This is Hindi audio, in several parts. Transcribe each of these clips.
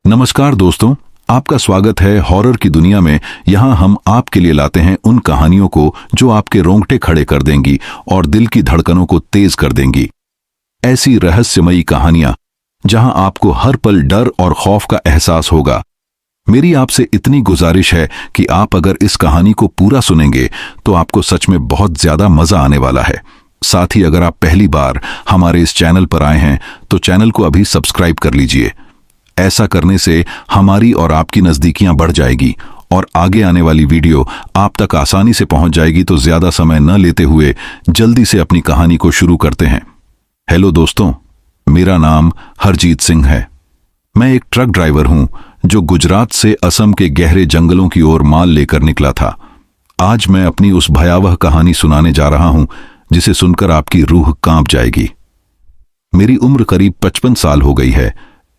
नमस्कार दोस्तों, आपका स्वागत है हॉरर की दुनिया में। यहाँ हम आपके लिए लाते हैं उन कहानियों को जो आपके रोंगटे खड़े कर देंगी और दिल की धड़कनों को तेज कर देंगी। ऐसी रहस्यमयी कहानियां जहां आपको हर पल डर और खौफ का एहसास होगा। मेरी आपसे इतनी गुजारिश है कि आप अगर इस कहानी को पूरा सुनेंगे तो आपको सच में बहुत ज्यादा मजा आने वाला है। साथ ही अगर आप पहली बार हमारे इस चैनल पर आए हैं तो चैनल को अभी सब्सक्राइब कर लीजिए। ऐसा करने से हमारी और आपकी नजदीकियां बढ़ जाएगी और आगे आने वाली वीडियो आप तक आसानी से पहुंच जाएगी। तो ज्यादा समय न लेते हुए जल्दी से अपनी कहानी को शुरू करते हैं। हेलो दोस्तों, मेरा नाम हरजीत सिंह है। मैं एक ट्रक ड्राइवर हूं जो गुजरात से असम के गहरे जंगलों की ओर माल लेकर निकला था। आज मैं अपनी उस भयावह कहानी सुनाने जा रहा हूं जिसे सुनकर आपकी रूह कांप जाएगी। मेरी उम्र करीब 55 साल हो गई है।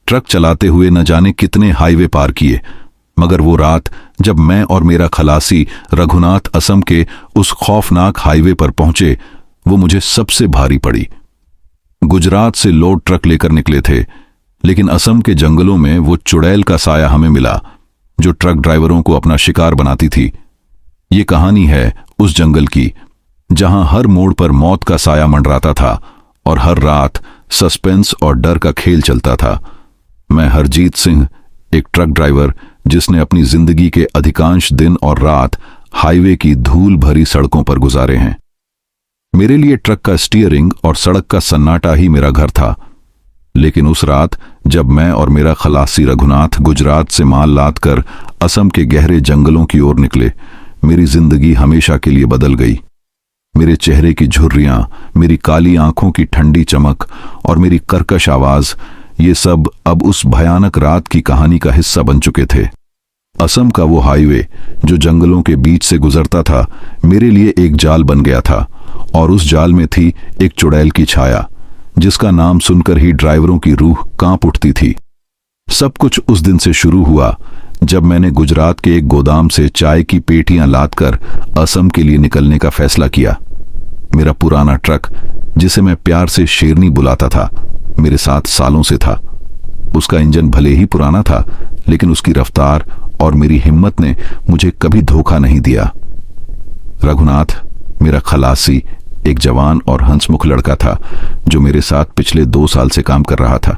ट्रक चलाते हुए न जाने कितने हाईवे पार किए, मगर वो रात जब मैं और मेरा खलासी रघुनाथ असम के उस खौफनाक हाईवे पर पहुंचे, वो मुझे सबसे भारी पड़ी। गुजरात से लोड ट्रक लेकर निकले थे, लेकिन असम के जंगलों में वो चुड़ैल का साया हमें मिला जो ट्रक ड्राइवरों को अपना शिकार बनाती थी। ये कहानी है उस जंगल की जहां हर मोड़ पर मौत का साया मंडराता था और हर रात सस्पेंस और डर का खेल चलता था। मैं हरजीत सिंह, एक ट्रक ड्राइवर जिसने अपनी जिंदगी के अधिकांश दिन और रात हाईवे की धूल भरी सड़कों पर गुजारे हैं। मेरे लिए ट्रक का स्टीयरिंग और सड़क का सन्नाटा ही मेरा घर था। लेकिन उस रात जब मैं और मेरा खलासी रघुनाथ गुजरात से माल लाद कर असम के गहरे जंगलों की ओर निकले, मेरी जिंदगी हमेशा के लिए बदल गई। मेरे चेहरे की झुर्रियां, मेरी काली आंखों की ठंडी चमक और मेरी कर्कश आवाज, ये सब अब उस भयानक रात की कहानी का हिस्सा बन चुके थे। असम का वो हाईवे जो जंगलों के बीच से गुजरता था, मेरे लिए एक जाल बन गया था और उस जाल में थी एक चुड़ैल की छाया जिसका नाम सुनकर ही ड्राइवरों की रूह कांप उठती थी। सब कुछ उस दिन से शुरू हुआ जब मैंने गुजरात के एक गोदाम से चाय की पेटियां लादकर असम के लिए निकलने का फैसला किया। मेरा पुराना ट्रक, जिसे मैं प्यार से शेरनी बुलाता था, मेरे साथ सालों से था। उसका इंजन भले ही पुराना था, लेकिन उसकी रफ्तार और मेरी हिम्मत ने मुझे कभी धोखा नहीं दिया। रघुनाथ, मेरा खलासी, एक जवान और हंसमुख लड़का था जो मेरे साथ पिछले 2 साल से काम कर रहा था।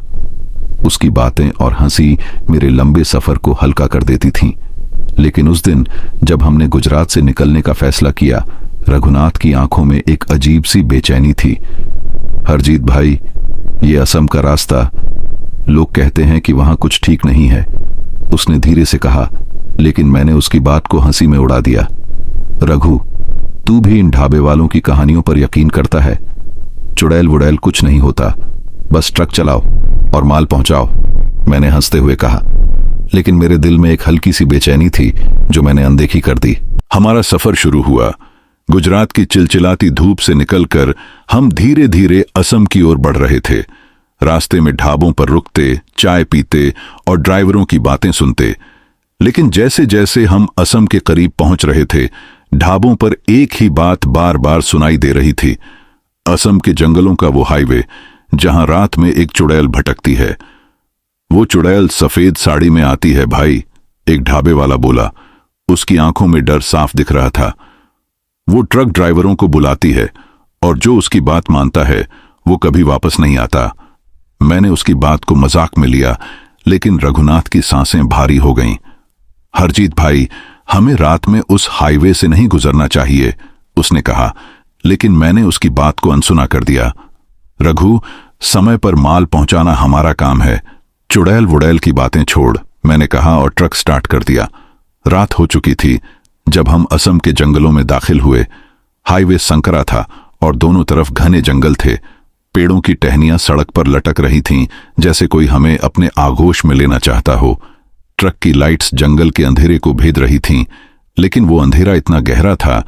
उसकी बातें और हंसी मेरे लंबे सफर को हल्का कर देती थीं। लेकिन उस दिन जब हमने गुजरात से निकलने का फैसला किया, रघुनाथ की आंखों में एक अजीब सी बेचैनी थी। हरजीत भाई, ये असम का रास्ता, लोग कहते हैं कि वहां कुछ ठीक नहीं है, उसने धीरे से कहा। लेकिन मैंने उसकी बात को हंसी में उड़ा दिया। रघु, तू भी इन ढाबे वालों की कहानियों पर यकीन करता है? चुड़ैल वुड़ैल कुछ नहीं होता, बस ट्रक चलाओ और माल पहुंचाओ, मैंने हंसते हुए कहा। लेकिन मेरे दिल में एक हल्की सी बेचैनी थी जो मैंने अनदेखी कर दी। हमारा सफर शुरू हुआ। गुजरात की चिलचिलाती धूप से निकलकर हम धीरे धीरे असम की ओर बढ़ रहे थे। रास्ते में ढाबों पर रुकते, चाय पीते और ड्राइवरों की बातें सुनते। लेकिन जैसे जैसे हम असम के करीब पहुंच रहे थे, ढाबों पर एक ही बात बार बार सुनाई दे रही थी। असम के जंगलों का वो हाईवे जहां रात में एक चुड़ैल भटकती है। वो चुड़ैल सफेद साड़ी में आती है भाई, एक ढाबे वाला बोला। उसकी आंखों में डर साफ दिख रहा था। वो ट्रक ड्राइवरों को बुलाती है और जो उसकी बात मानता है वो कभी वापस नहीं आता। मैंने उसकी बात को मजाक में लिया, लेकिन रघुनाथ की सांसें भारी हो गईं। हरजीत भाई, हमें रात में उस हाईवे से नहीं गुजरना चाहिए, उसने कहा। लेकिन मैंने उसकी बात को अनसुना कर दिया। रघु, समय पर माल पहुंचाना हमारा काम है, चुड़ैल वुड़ैल की बातें छोड़, मैंने कहा और ट्रक स्टार्ट कर दिया। रात हो चुकी थी जब हम असम के जंगलों में दाखिल हुए। हाईवे संकरा था और दोनों तरफ घने जंगल थे। पेड़ों की टहनियां सड़क पर लटक रही थीं, जैसे कोई हमें अपने आगोश में लेना चाहता हो। ट्रक की लाइट्स जंगल के अंधेरे को भेद रही थीं, लेकिन वो अंधेरा इतना गहरा था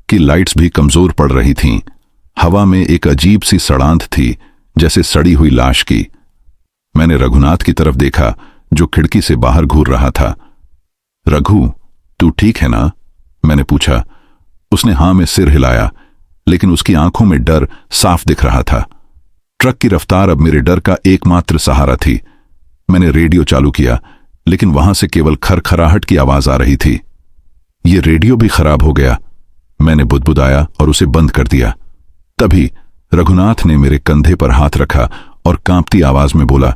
कि लाइट्स भी कमजोर पड़ रही थीं। हवा में एक अजीब सी सड़ांध थी, जैसे सड़ी हुई लाश की। मैंने रघुनाथ की तरफ देखा जो खिड़की से बाहर घूर रहा था। रघु, तू ठीक है ना? मैंने पूछा। उसने हां में सिर हिलाया, लेकिन उसकी आंखों में डर साफ दिख रहा था। ट्रक की रफ्तार अब मेरे डर का एकमात्र सहारा थी। मैंने रेडियो चालू किया। लेकिन वहां से केवल खरखराहट की आवाज आ रही थी। ये रेडियो भी खराब हो गया। मैंने बुदबुदाया और उसे बंद कर दिया। तभी रघुनाथ ने मेरे कंधे पर हाथ रखा और कांपती आवाज में बोला,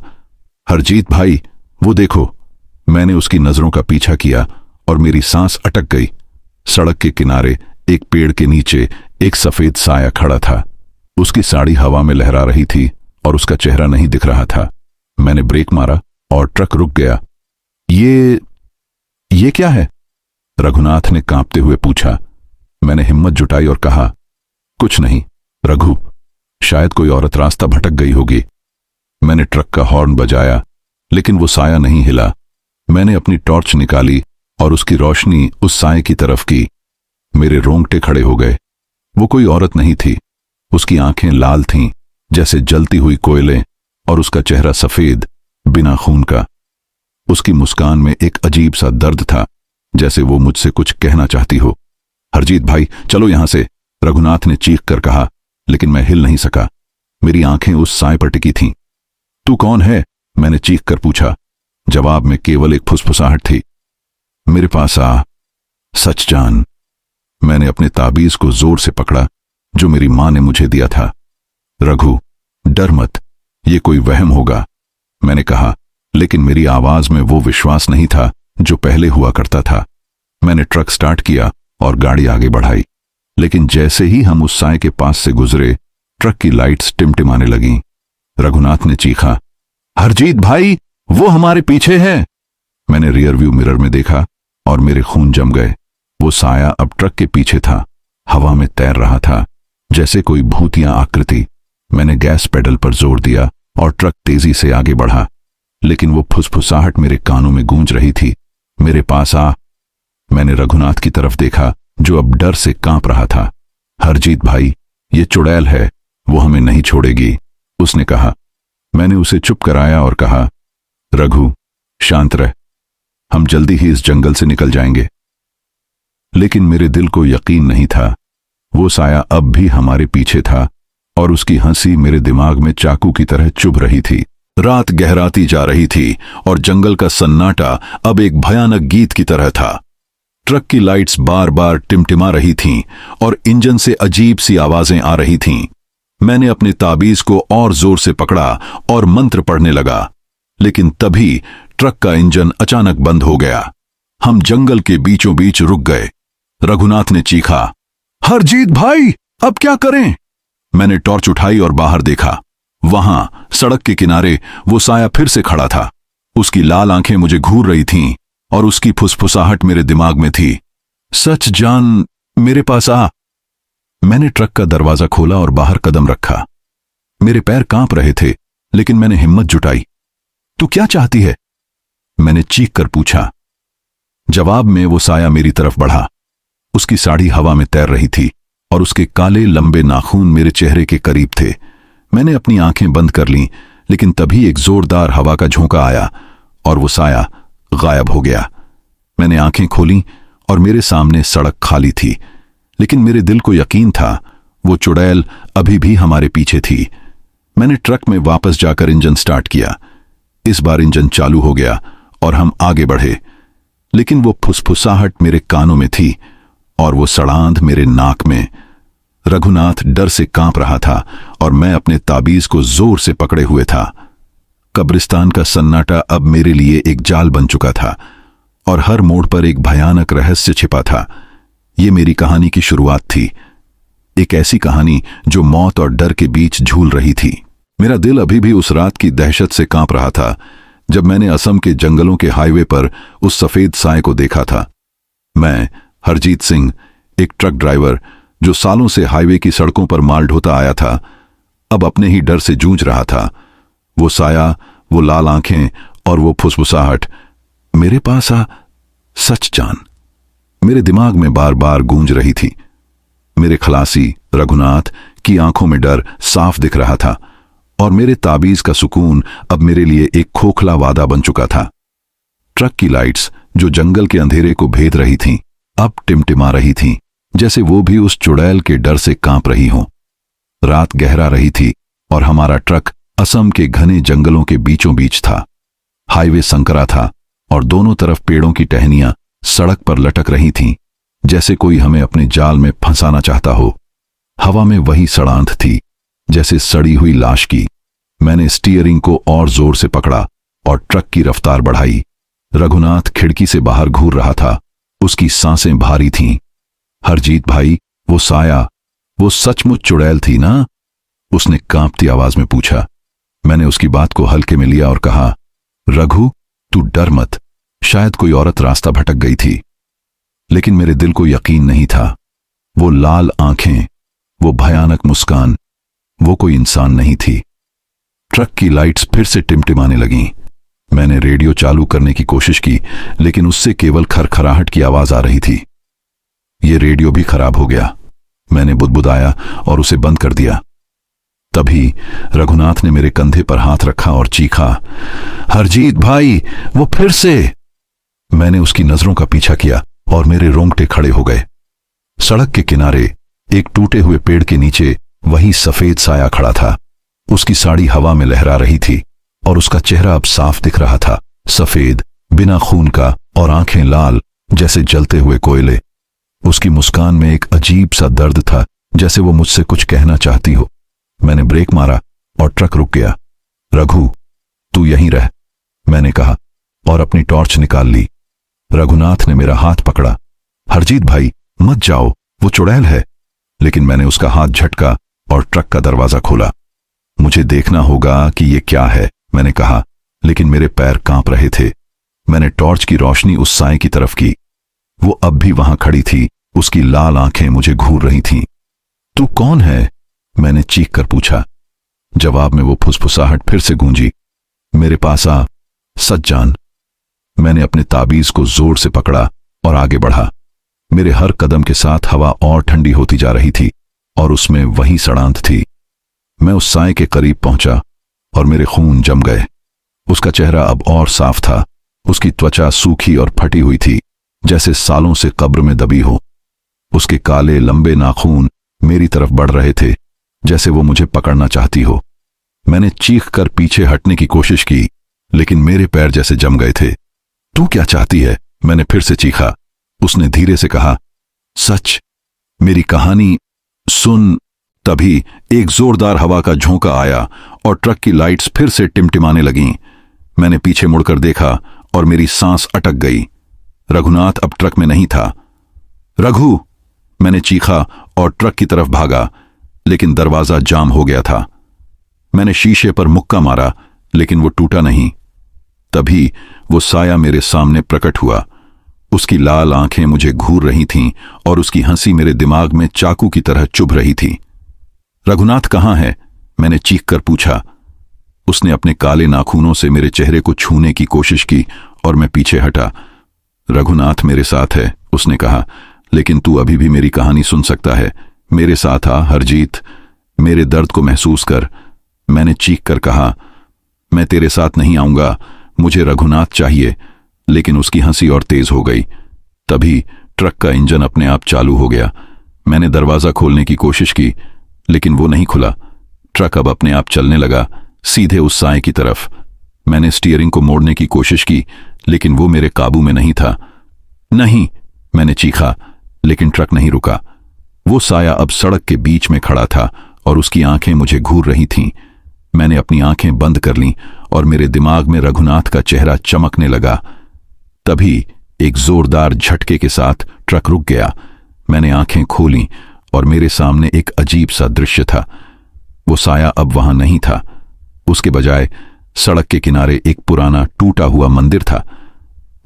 हरजीत भाई, वो देखो। मैंने उसकी नजरों का पीछा किया और मेरी सांस अटक गई। सड़क के किनारे एक पेड़ के नीचे एक सफेद साया खड़ा था। उसकी साड़ी हवा में लहरा रही थी और उसका चेहरा नहीं दिख रहा था। मैंने ब्रेक मारा और ट्रक रुक गया। ये क्या है? रघुनाथ ने कांपते हुए पूछा। मैंने हिम्मत जुटाई और कहा, कुछ नहीं रघु, शायद कोई औरत रास्ता भटक गई होगी। मैंने ट्रक का हॉर्न बजाया, लेकिन वो साया नहीं हिला। मैंने अपनी टॉर्च निकाली और उसकी रोशनी उस साये की तरफ की। मेरे रोंगटे खड़े हो गए। वो कोई औरत नहीं थी। उसकी आंखें लाल थीं, जैसे जलती हुई कोयले, और उसका चेहरा सफेद, बिना खून का। उसकी मुस्कान में एक अजीब सा दर्द था, जैसे वो मुझसे कुछ कहना चाहती हो। हरजीत भाई, चलो यहां से, रघुनाथ ने चीख कर कहा, लेकिन मैं हिल नहीं सका। मेरी आंखें उस साए पर टिकी थीं। तू कौन है? मैंने चीख कर पूछा। जवाब में केवल एक फुसफुसाहट थी। मेरे पास आ, सच जान। मैंने अपने ताबीज को जोर से पकड़ा जो मेरी मां ने मुझे दिया था। रघु, डर मत, ये कोई वहम होगा, मैंने कहा, लेकिन मेरी आवाज में वो विश्वास नहीं था जो पहले हुआ करता था। मैंने ट्रक स्टार्ट किया और गाड़ी आगे बढ़ाई, लेकिन जैसे ही हम उस साए के पास से गुजरे, ट्रक की लाइट्स टिमटिमाने लगीं। रघुनाथ ने चीखा, हरजीत भाई, वो हमारे पीछे है। मैंने रियर व्यू मिरर में देखा और मेरे खून जम गए। वो साया अब ट्रक के पीछे था, हवा में तैर रहा था, जैसे कोई भूतिया आकृति। मैंने गैस पेडल पर जोर दिया और ट्रक तेजी से आगे बढ़ा, लेकिन वो फुसफुसाहट मेरे कानों में गूंज रही थी। मेरे पास आ। मैंने रघुनाथ की तरफ देखा, जो अब डर से कांप रहा था। हरजीत भाई, ये चुड़ैल है, वो हमें नहीं छोड़ेगी, उसने कहा। मैंने उसे चुप कराया और कहा, रघु, शांत रह, हम जल्दी ही इस जंगल से निकल जाएंगे। लेकिन मेरे दिल को यकीन नहीं था। वो साया अब भी हमारे पीछे था और उसकी हंसी मेरे दिमाग में चाकू की तरह चुभ रही थी। रात गहराती जा रही थी और जंगल का सन्नाटा अब एक भयानक गीत की तरह था। ट्रक की लाइट्स बार बार टिमटिमा रही थीं और इंजन से अजीब सी आवाजें आ रही थीं। मैंने अपने ताबीज को और जोर से पकड़ा और मंत्र पढ़ने लगा, लेकिन तभी ट्रक का इंजन अचानक बंद हो गया। हम जंगल के बीचों बीच रुक गए। रघुनाथ ने चीखा, हरजीत भाई, अब क्या करें? मैंने टॉर्च उठाई और बाहर देखा। वहां सड़क के किनारे वो साया फिर से खड़ा था। उसकी लाल आंखें मुझे घूर रही थीं और उसकी फुसफुसाहट मेरे दिमाग में थी। सच जान, मेरे पास आ। मैंने ट्रक का दरवाजा खोला और बाहर कदम रखा। मेरे पैर कांप रहे थे, लेकिन मैंने हिम्मत जुटाई। तू क्या चाहती है? मैंने चीख कर पूछा। जवाब में वो साया मेरी तरफ बढ़ा। उसकी साड़ी हवा में तैर रही थी और उसके काले लंबे नाखून मेरे चेहरे के करीब थे। मैंने अपनी आंखें बंद कर लीं, लेकिन तभी एक जोरदार हवा का झोंका आया और वो साया गायब हो गया। मैंने आंखें खोलीं और मेरे सामने सड़क खाली थी, लेकिन मेरे दिल को यकीन था वो चुड़ैल अभी भी हमारे पीछे थी। मैंने ट्रक में वापस जाकर इंजन स्टार्ट किया। इस बार इंजन चालू हो गया और हम आगे बढ़े, लेकिन वो फुसफुसाहट मेरे कानों में थी और वो सड़ांध मेरे नाक में। रघुनाथ डर से कांप रहा था और मैं अपने ताबीज को जोर से पकड़े हुए था। कब्रिस्तान का सन्नाटा अब मेरे लिए एक जाल बन चुका था और हर मोड़ पर एक भयानक रहस्य छिपा था। ये मेरी कहानी की शुरुआत थी, एक ऐसी कहानी जो मौत और डर के बीच झूल रही थी। मेरा दिल अभी भी उस रात की दहशत से कांप रहा था जब मैंने असम के जंगलों के हाईवे पर उस सफेद साए को देखा था। मैं, हरजीत सिंह, एक ट्रक ड्राइवर जो सालों से हाईवे की सड़कों पर माल ढोता आया था, अब अपने ही डर से जूझ रहा था। वो साया, वो लाल आंखें और वो फुसफुसाहट, मेरे पास आ, सच जान, मेरे दिमाग में बार बार गूंज रही थी। मेरे खलासी रघुनाथ की आंखों में डर साफ दिख रहा था और मेरे ताबीज का सुकून अब मेरे लिए एक खोखला वादा बन चुका था। ट्रक की लाइट्स जो जंगल के अंधेरे को भेद रही थीं, अब टिमटिमा रही थीं, जैसे वो भी उस चुड़ैल के डर से कांप रही हों। रात गहरा रही थी और हमारा ट्रक असम के घने जंगलों के बीचों बीच था। हाईवे संकरा था और दोनों तरफ पेड़ों की टहनियां सड़क पर लटक रही थीं, जैसे कोई हमें अपने जाल में फंसाना चाहता हो। हवा में वही सड़ांध थी, जैसे सड़ी हुई लाश की। मैंने स्टीयरिंग को और जोर से पकड़ा और ट्रक की रफ्तार बढ़ाई। रघुनाथ खिड़की से बाहर घूर रहा था, उसकी सांसें भारी थीं। हरजीत भाई, वो साया, वो सचमुच चुड़ैल थी ना? उसने कांपती आवाज में पूछा। मैंने उसकी बात को हल्के में लिया और कहा, रघु, तू डर मत, शायद कोई औरत रास्ता भटक गई थी। लेकिन मेरे दिल को यकीन नहीं था। वो लाल आंखें, वो भयानक मुस्कान, वो कोई इंसान नहीं थी। ट्रक की लाइट्स फिर से टिमटिमाने लगीं। मैंने रेडियो चालू करने की कोशिश की, लेकिन उससे केवल खरखराहट की आवाज आ रही थी। ये रेडियो भी खराब हो गया। मैंने बुदबुदाया और उसे बंद कर दिया। तभी रघुनाथ ने मेरे कंधे पर हाथ रखा और चीखा, हरजीत भाई, वो फिर से। मैंने उसकी नजरों का पीछा किया और मेरे रोंगटे खड़े हो गए। सड़क के किनारे एक टूटे हुए पेड़ के नीचे वही सफेद साया खड़ा था। उसकी साड़ी हवा में लहरा रही थी और उसका चेहरा अब साफ दिख रहा था, सफेद, बिना खून का, और आंखें लाल, जैसे जलते हुए कोयले। उसकी मुस्कान में एक अजीब सा दर्द था, जैसे वो मुझसे कुछ कहना चाहती हो। मैंने ब्रेक मारा और ट्रक रुक गया। रघु, तू यहीं रह, मैंने कहा और अपनी टॉर्च निकाल ली। रघुनाथ ने मेरा हाथ पकड़ा। हरजीत भाई, मत जाओ, वो चुड़ैल है। लेकिन मैंने उसका हाथ झटका और ट्रक का दरवाजा खोला। मुझे देखना होगा कि ये क्या है, मैंने कहा, लेकिन मेरे पैर कांप रहे थे। मैंने टॉर्च की रोशनी उस साए की तरफ की। वो अब भी वहां खड़ी थी, उसकी लाल आंखें मुझे घूर रही थीं। तू कौन है? मैंने चीख कर पूछा। जवाब में वो फुसफुसाहट फिर से गूंजी, मेरे पास आ, सज्जान। मैंने अपने ताबीज को जोर से पकड़ा और आगे बढ़ा। मेरे हर कदम के साथ हवा और ठंडी होती जा रही थी और उसमें वही सड़ांध थी। मैं उस साए के करीब पहुंचा और मेरे खून जम गए। उसका चेहरा अब और साफ था। उसकी त्वचा सूखी और फटी हुई थी, जैसे सालों से कब्र में दबी हो। उसके काले लंबे नाखून मेरी तरफ बढ़ रहे थे, जैसे वो मुझे पकड़ना चाहती हो। मैंने चीख कर पीछे हटने की कोशिश की, लेकिन मेरे पैर जैसे जम गए थे। तू क्या चाहती है? मैंने फिर से चीखा। उसने धीरे से कहा, सच, मेरी कहानी सुन। तभी एक जोरदार हवा का झोंका आया और ट्रक की लाइट्स फिर से टिमटिमाने लगीं। मैंने पीछे मुड़कर देखा और मेरी सांस अटक गई। रघुनाथ अब ट्रक में नहीं था। रघु, मैंने चीखा और ट्रक की तरफ भागा, लेकिन दरवाजा जाम हो गया था। मैंने शीशे पर मुक्का मारा, लेकिन वो टूटा नहीं। तभी वो साया मेरे सामने प्रकट हुआ। उसकी लाल आंखें मुझे घूर रही थीं और उसकी हंसी मेरे दिमाग में चाकू की तरह चुभ रही थी। रघुनाथ कहाँ है? मैंने चीख कर पूछा। उसने अपने काले नाखूनों से मेरे चेहरे को छूने की कोशिश की और मैं पीछे हटा। रघुनाथ मेरे साथ है, उसने कहा, लेकिन तू अभी भी मेरी कहानी सुन सकता है। मेरे साथ आ हरजीत, मेरे दर्द को महसूस कर। मैंने चीख कर कहा, मैं तेरे साथ नहीं आऊंगा, मुझे रघुनाथ चाहिए। लेकिन उसकी हंसी और तेज हो गई। तभी ट्रक का इंजन अपने आप चालू हो गया। मैंने दरवाजा खोलने की कोशिश की, लेकिन वो नहीं खुला। ट्रक अब अपने आप चलने लगा, सीधे उस साए की तरफ। मैंने स्टीयरिंग को मोड़ने की कोशिश की, लेकिन वो मेरे काबू में नहीं था। नहीं, मैंने चीखा, लेकिन ट्रक नहीं रुका। वो साया अब सड़क के बीच में खड़ा था और उसकी आंखें मुझे घूर रही थीं। मैंने अपनी आंखें बंद कर लीं और मेरे दिमाग में रघुनाथ का चेहरा चमकने लगा। तभी एक जोरदार झटके के साथ ट्रक रुक गया। मैंने आंखें खोलीं और मेरे सामने एक अजीब सा दृश्य था। वो साया अब वहां नहीं था। उसके बजाय सड़क के किनारे एक पुराना टूटा हुआ मंदिर था।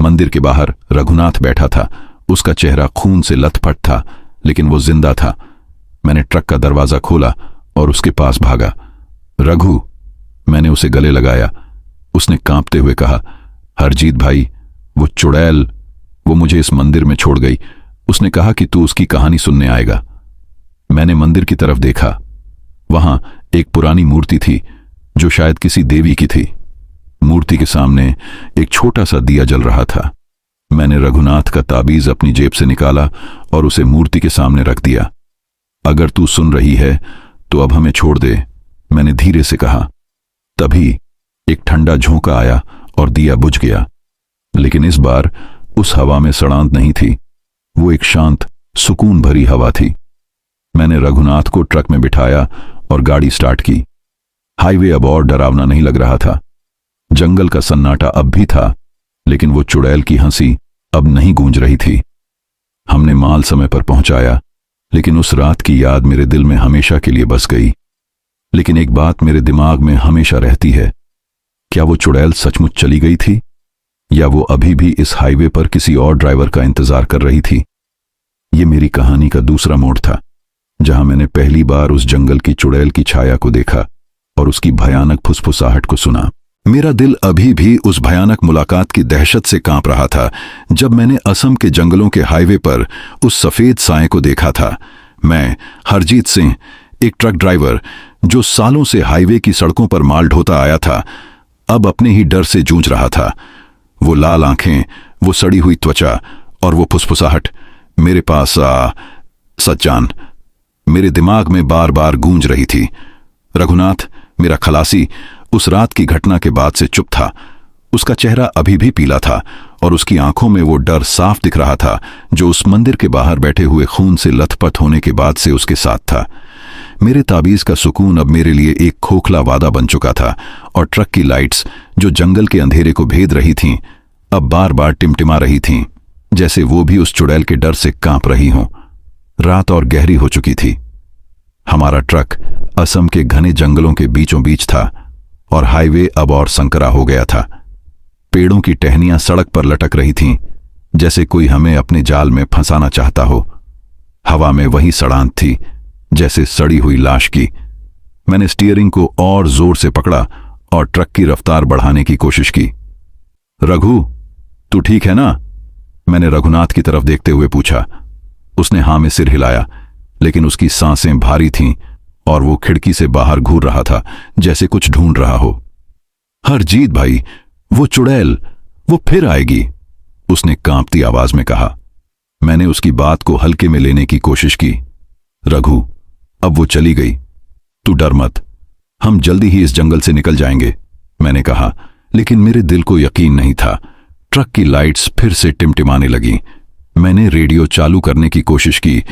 मंदिर के बाहर रघुनाथ बैठा था। उसका चेहरा खून से लथपथ था, लेकिन वो जिंदा था। मैंने ट्रक का दरवाजा खोला और उसके पास भागा। रघु, मैंने उसे गले लगाया। उसने कांपते हुए कहा, हरजीत भाई, वो चुड़ैल, वो मुझे इस मंदिर में छोड़ गई। उसने कहा कि तू उसकी कहानी सुनने आएगा। मैंने मंदिर की तरफ देखा। वहां एक पुरानी मूर्ति थी, जो शायद किसी देवी की थी। मूर्ति के सामने एक छोटा सा दिया जल रहा था। मैंने रघुनाथ का ताबीज अपनी जेब से निकाला और उसे मूर्ति के सामने रख दिया। अगर तू सुन रही है तो अब हमें छोड़ दे, मैंने धीरे से कहा। तभी एक ठंडा झोंका आया और दिया बुझ गया। लेकिन इस बार उस हवा में सड़ांत नहीं थी। वो एक शांत, सुकून भरी हवा थी। मैंने रघुनाथ को ट्रक में बिठाया और गाड़ी स्टार्ट की। हाईवे अब और डरावना नहीं लग रहा था। जंगल का सन्नाटा अब भी था, लेकिन वो चुड़ैल की हंसी अब नहीं गूंज रही थी। हमने माल समय पर पहुंचाया, लेकिन उस रात की याद मेरे दिल में हमेशा के लिए बस गई। लेकिन एक बात मेरे दिमाग में हमेशा रहती है, क्या वो चुड़ैल सचमुच चली गई थी, या वो अभी भी इस हाईवे पर किसी और ड्राइवर का इंतजार कर रही थी। ये मेरी कहानी का दूसरा मोड़ था, जहां मैंने पहली बार उस जंगल की चुड़ैल की छाया को देखा और उसकी भयानक फुसफुसाहट को सुना। मेरा दिल अभी भी उस भयानक मुलाकात की दहशत से कांप रहा था, जब मैंने असम के जंगलों के हाईवे पर उस सफेद साए को देखा था। मैं, हरजीत सिंह, एक ट्रक ड्राइवर जो सालों से हाईवे की सड़कों पर माल ढोता आया था, अब अपने ही डर से जूझ रहा था। वो लाल आंखें, वो सड़ी हुई त्वचा और वो फुसफुसाहट मेरे पास सज्जान, मेरे दिमाग में बार बार गूंज रही थी। रघुनाथ, मेरा खलासी, उस रात की घटना के बाद से चुप था। उसका चेहरा अभी भी पीला था और उसकी आंखों में वो डर साफ दिख रहा था, जो उस मंदिर के बाहर बैठे हुए खून से लथपथ होने के बाद से उसके साथ था। मेरे ताबीज का सुकून अब मेरे लिए एक खोखला वादा बन चुका था, और ट्रक की लाइट्स जो जंगल के अंधेरे को भेद रही थीं, अब बार बार टिमटिमा रही थीं, जैसे वो भी उस चुड़ैल के डर से कांप रही हों। रात और गहरी हो चुकी थी। हमारा ट्रक असम के घने जंगलों के बीचों बीच था और हाईवे अब और संकरा हो गया था। पेड़ों की टहनियां सड़क पर लटक रही थीं, जैसे कोई हमें अपने जाल में फंसाना चाहता हो। हवा में वही सड़ांत थी, जैसे सड़ी हुई लाश की। मैंने स्टीयरिंग को और जोर से पकड़ा और ट्रक की रफ्तार बढ़ाने की कोशिश की। रघु, तू ठीक है ना? मैंने रघुनाथ की तरफ देखते हुए पूछा। उसने हां में सिर हिलाया, लेकिन उसकी सांसें भारी थीं और वो खिड़की से बाहर घूर रहा था, जैसे कुछ ढूंढ रहा हो। हरजीत भाई, वो चुड़ैल, वो फिर आएगी, उसने कांपती आवाज में कहा। मैंने उसकी बात को हल्के में लेने की कोशिश की। रघु, अब वो चली गई, तू डर मत, हम जल्दी ही इस जंगल से निकल जाएंगे, मैंने कहा। लेकिन मेरे दिल को यकीन नहीं था। ट्रक की लाइट्स फिर से टिमटिमाने लगीं। मैंने रेडियो चालू करने की कोशिश की,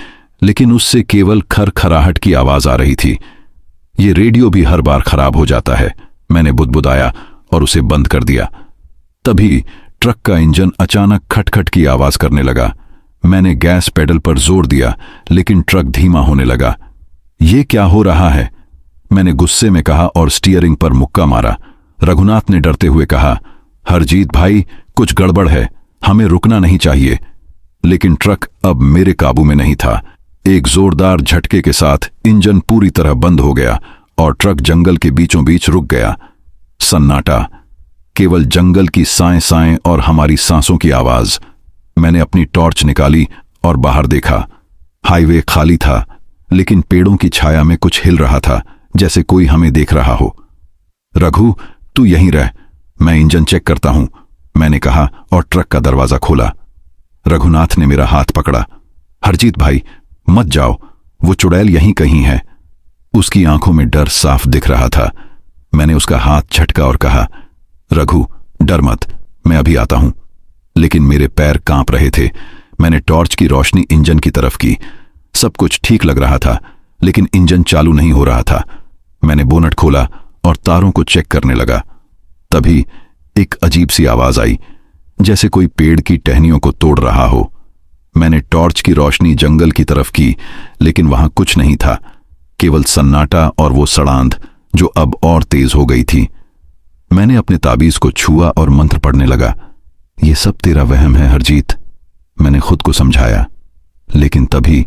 लेकिन उससे केवल खरखराहट की आवाज आ रही थी। ये रेडियो भी हर बार खराब हो जाता है, मैंने बुदबुदाया और उसे बंद कर दिया। तभी ट्रक का इंजन अचानक खटखट की आवाज करने लगा। मैंने गैस पेडल पर जोर दिया, लेकिन ट्रक धीमा होने लगा। ये क्या हो रहा है? मैंने गुस्से में कहा और स्टीयरिंग पर मुक्का मारा। रघुनाथ ने डरते हुए कहा, हरजीत भाई, कुछ गड़बड़ है, हमें रुकना नहीं चाहिए। लेकिन ट्रक अब मेरे काबू में नहीं था। एक जोरदार झटके के साथ इंजन पूरी तरह बंद हो गया और ट्रक जंगल के बीचों बीच रुक गया। सन्नाटा, केवल जंगल की साएं साएं और हमारी सांसों की आवाज। मैंने अपनी टॉर्च निकाली और बाहर देखा। हाईवे खाली था, लेकिन पेड़ों की छाया में कुछ हिल रहा था, जैसे कोई हमें देख रहा हो। रघु, तू यहीं रह, मैं इंजन चेक करता हूं, मैंने कहा और ट्रक का दरवाजा खोला। रघुनाथ ने मेरा हाथ पकड़ा। हरजीत भाई, मत जाओ, वो चुड़ैल यहीं कहीं है। उसकी आंखों में डर साफ दिख रहा था। मैंने उसका हाथ झटका और कहा, रघु, डर मत, मैं अभी आता हूं। लेकिन मेरे पैर कांप रहे थे। मैंने टॉर्च की रोशनी इंजन की तरफ की। सब कुछ ठीक लग रहा था, लेकिन इंजन चालू नहीं हो रहा था। मैंने बोनट खोला और तारों को चेक करने लगा। तभी एक अजीब सी आवाज आई, जैसे कोई पेड़ की टहनियों को तोड़ रहा हो। मैंने टॉर्च की रोशनी जंगल की तरफ की, लेकिन वहां कुछ नहीं था, केवल सन्नाटा और वो सड़ांध जो अब और तेज हो गई थी। मैंने अपने ताबीज को छुआ और मंत्र पढ़ने लगा। ये सब तेरा वहम है हरजीत, मैंने खुद को समझाया। लेकिन तभी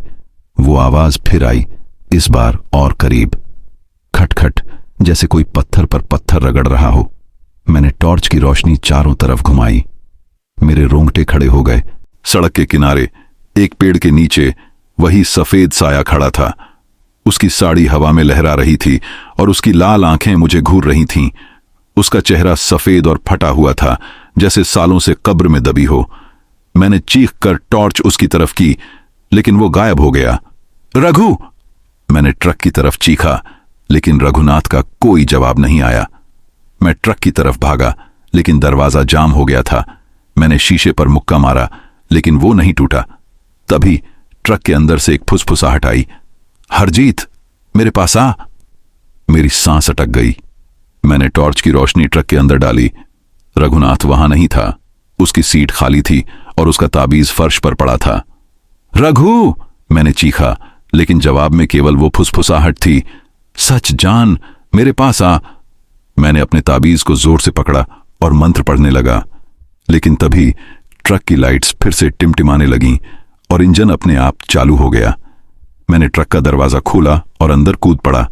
वो आवाज फिर आई, इस बार और करीब। खटखट, जैसे कोई पत्थर पर पत्थर रगड़ रहा हो। मैंने टॉर्च की रोशनी चारों तरफ घुमाई। मेरे रोंगटे खड़े हो गए। सड़क के किनारे एक पेड़ के नीचे वही सफेद साया खड़ा था। उसकी साड़ी हवा में लहरा रही थी और उसकी लाल आंखें मुझे घूर रही थीं। उसका चेहरा सफेद और फटा हुआ था, जैसे सालों से कब्र में दबी हो। मैंने चीख कर टॉर्च उसकी तरफ की, लेकिन वो गायब हो गया। रघु, मैंने ट्रक की तरफ चीखा, लेकिन रघुनाथ का कोई जवाब नहीं आया। मैं ट्रक की तरफ भागा, लेकिन दरवाजा जाम हो गया था। मैंने शीशे पर मुक्का मारा, लेकिन वो नहीं टूटा। तभी ट्रक के अंदर से एक फुसफुसाहट आई, हरजीत, मेरे पास आ। मेरी सांस अटक गई। मैंने टॉर्च की रोशनी ट्रक के अंदर डाली। रघुनाथ वहां नहीं था। उसकी सीट खाली थी और उसका ताबीज फर्श पर पड़ा था। रघु, मैंने चीखा, लेकिन जवाब में केवल वो फुसफुसाहट थी, सच जान, मेरे पास आ। मैंने अपने ताबीज को जोर से पकड़ा और मंत्र पढ़ने लगा, लेकिन तभी ट्रक की लाइट्स फिर से टिमटिमाने लगीं और इंजन अपने आप चालू हो गया। मैंने ट्रक का दरवाजा खोला और अंदर कूद पड़ा,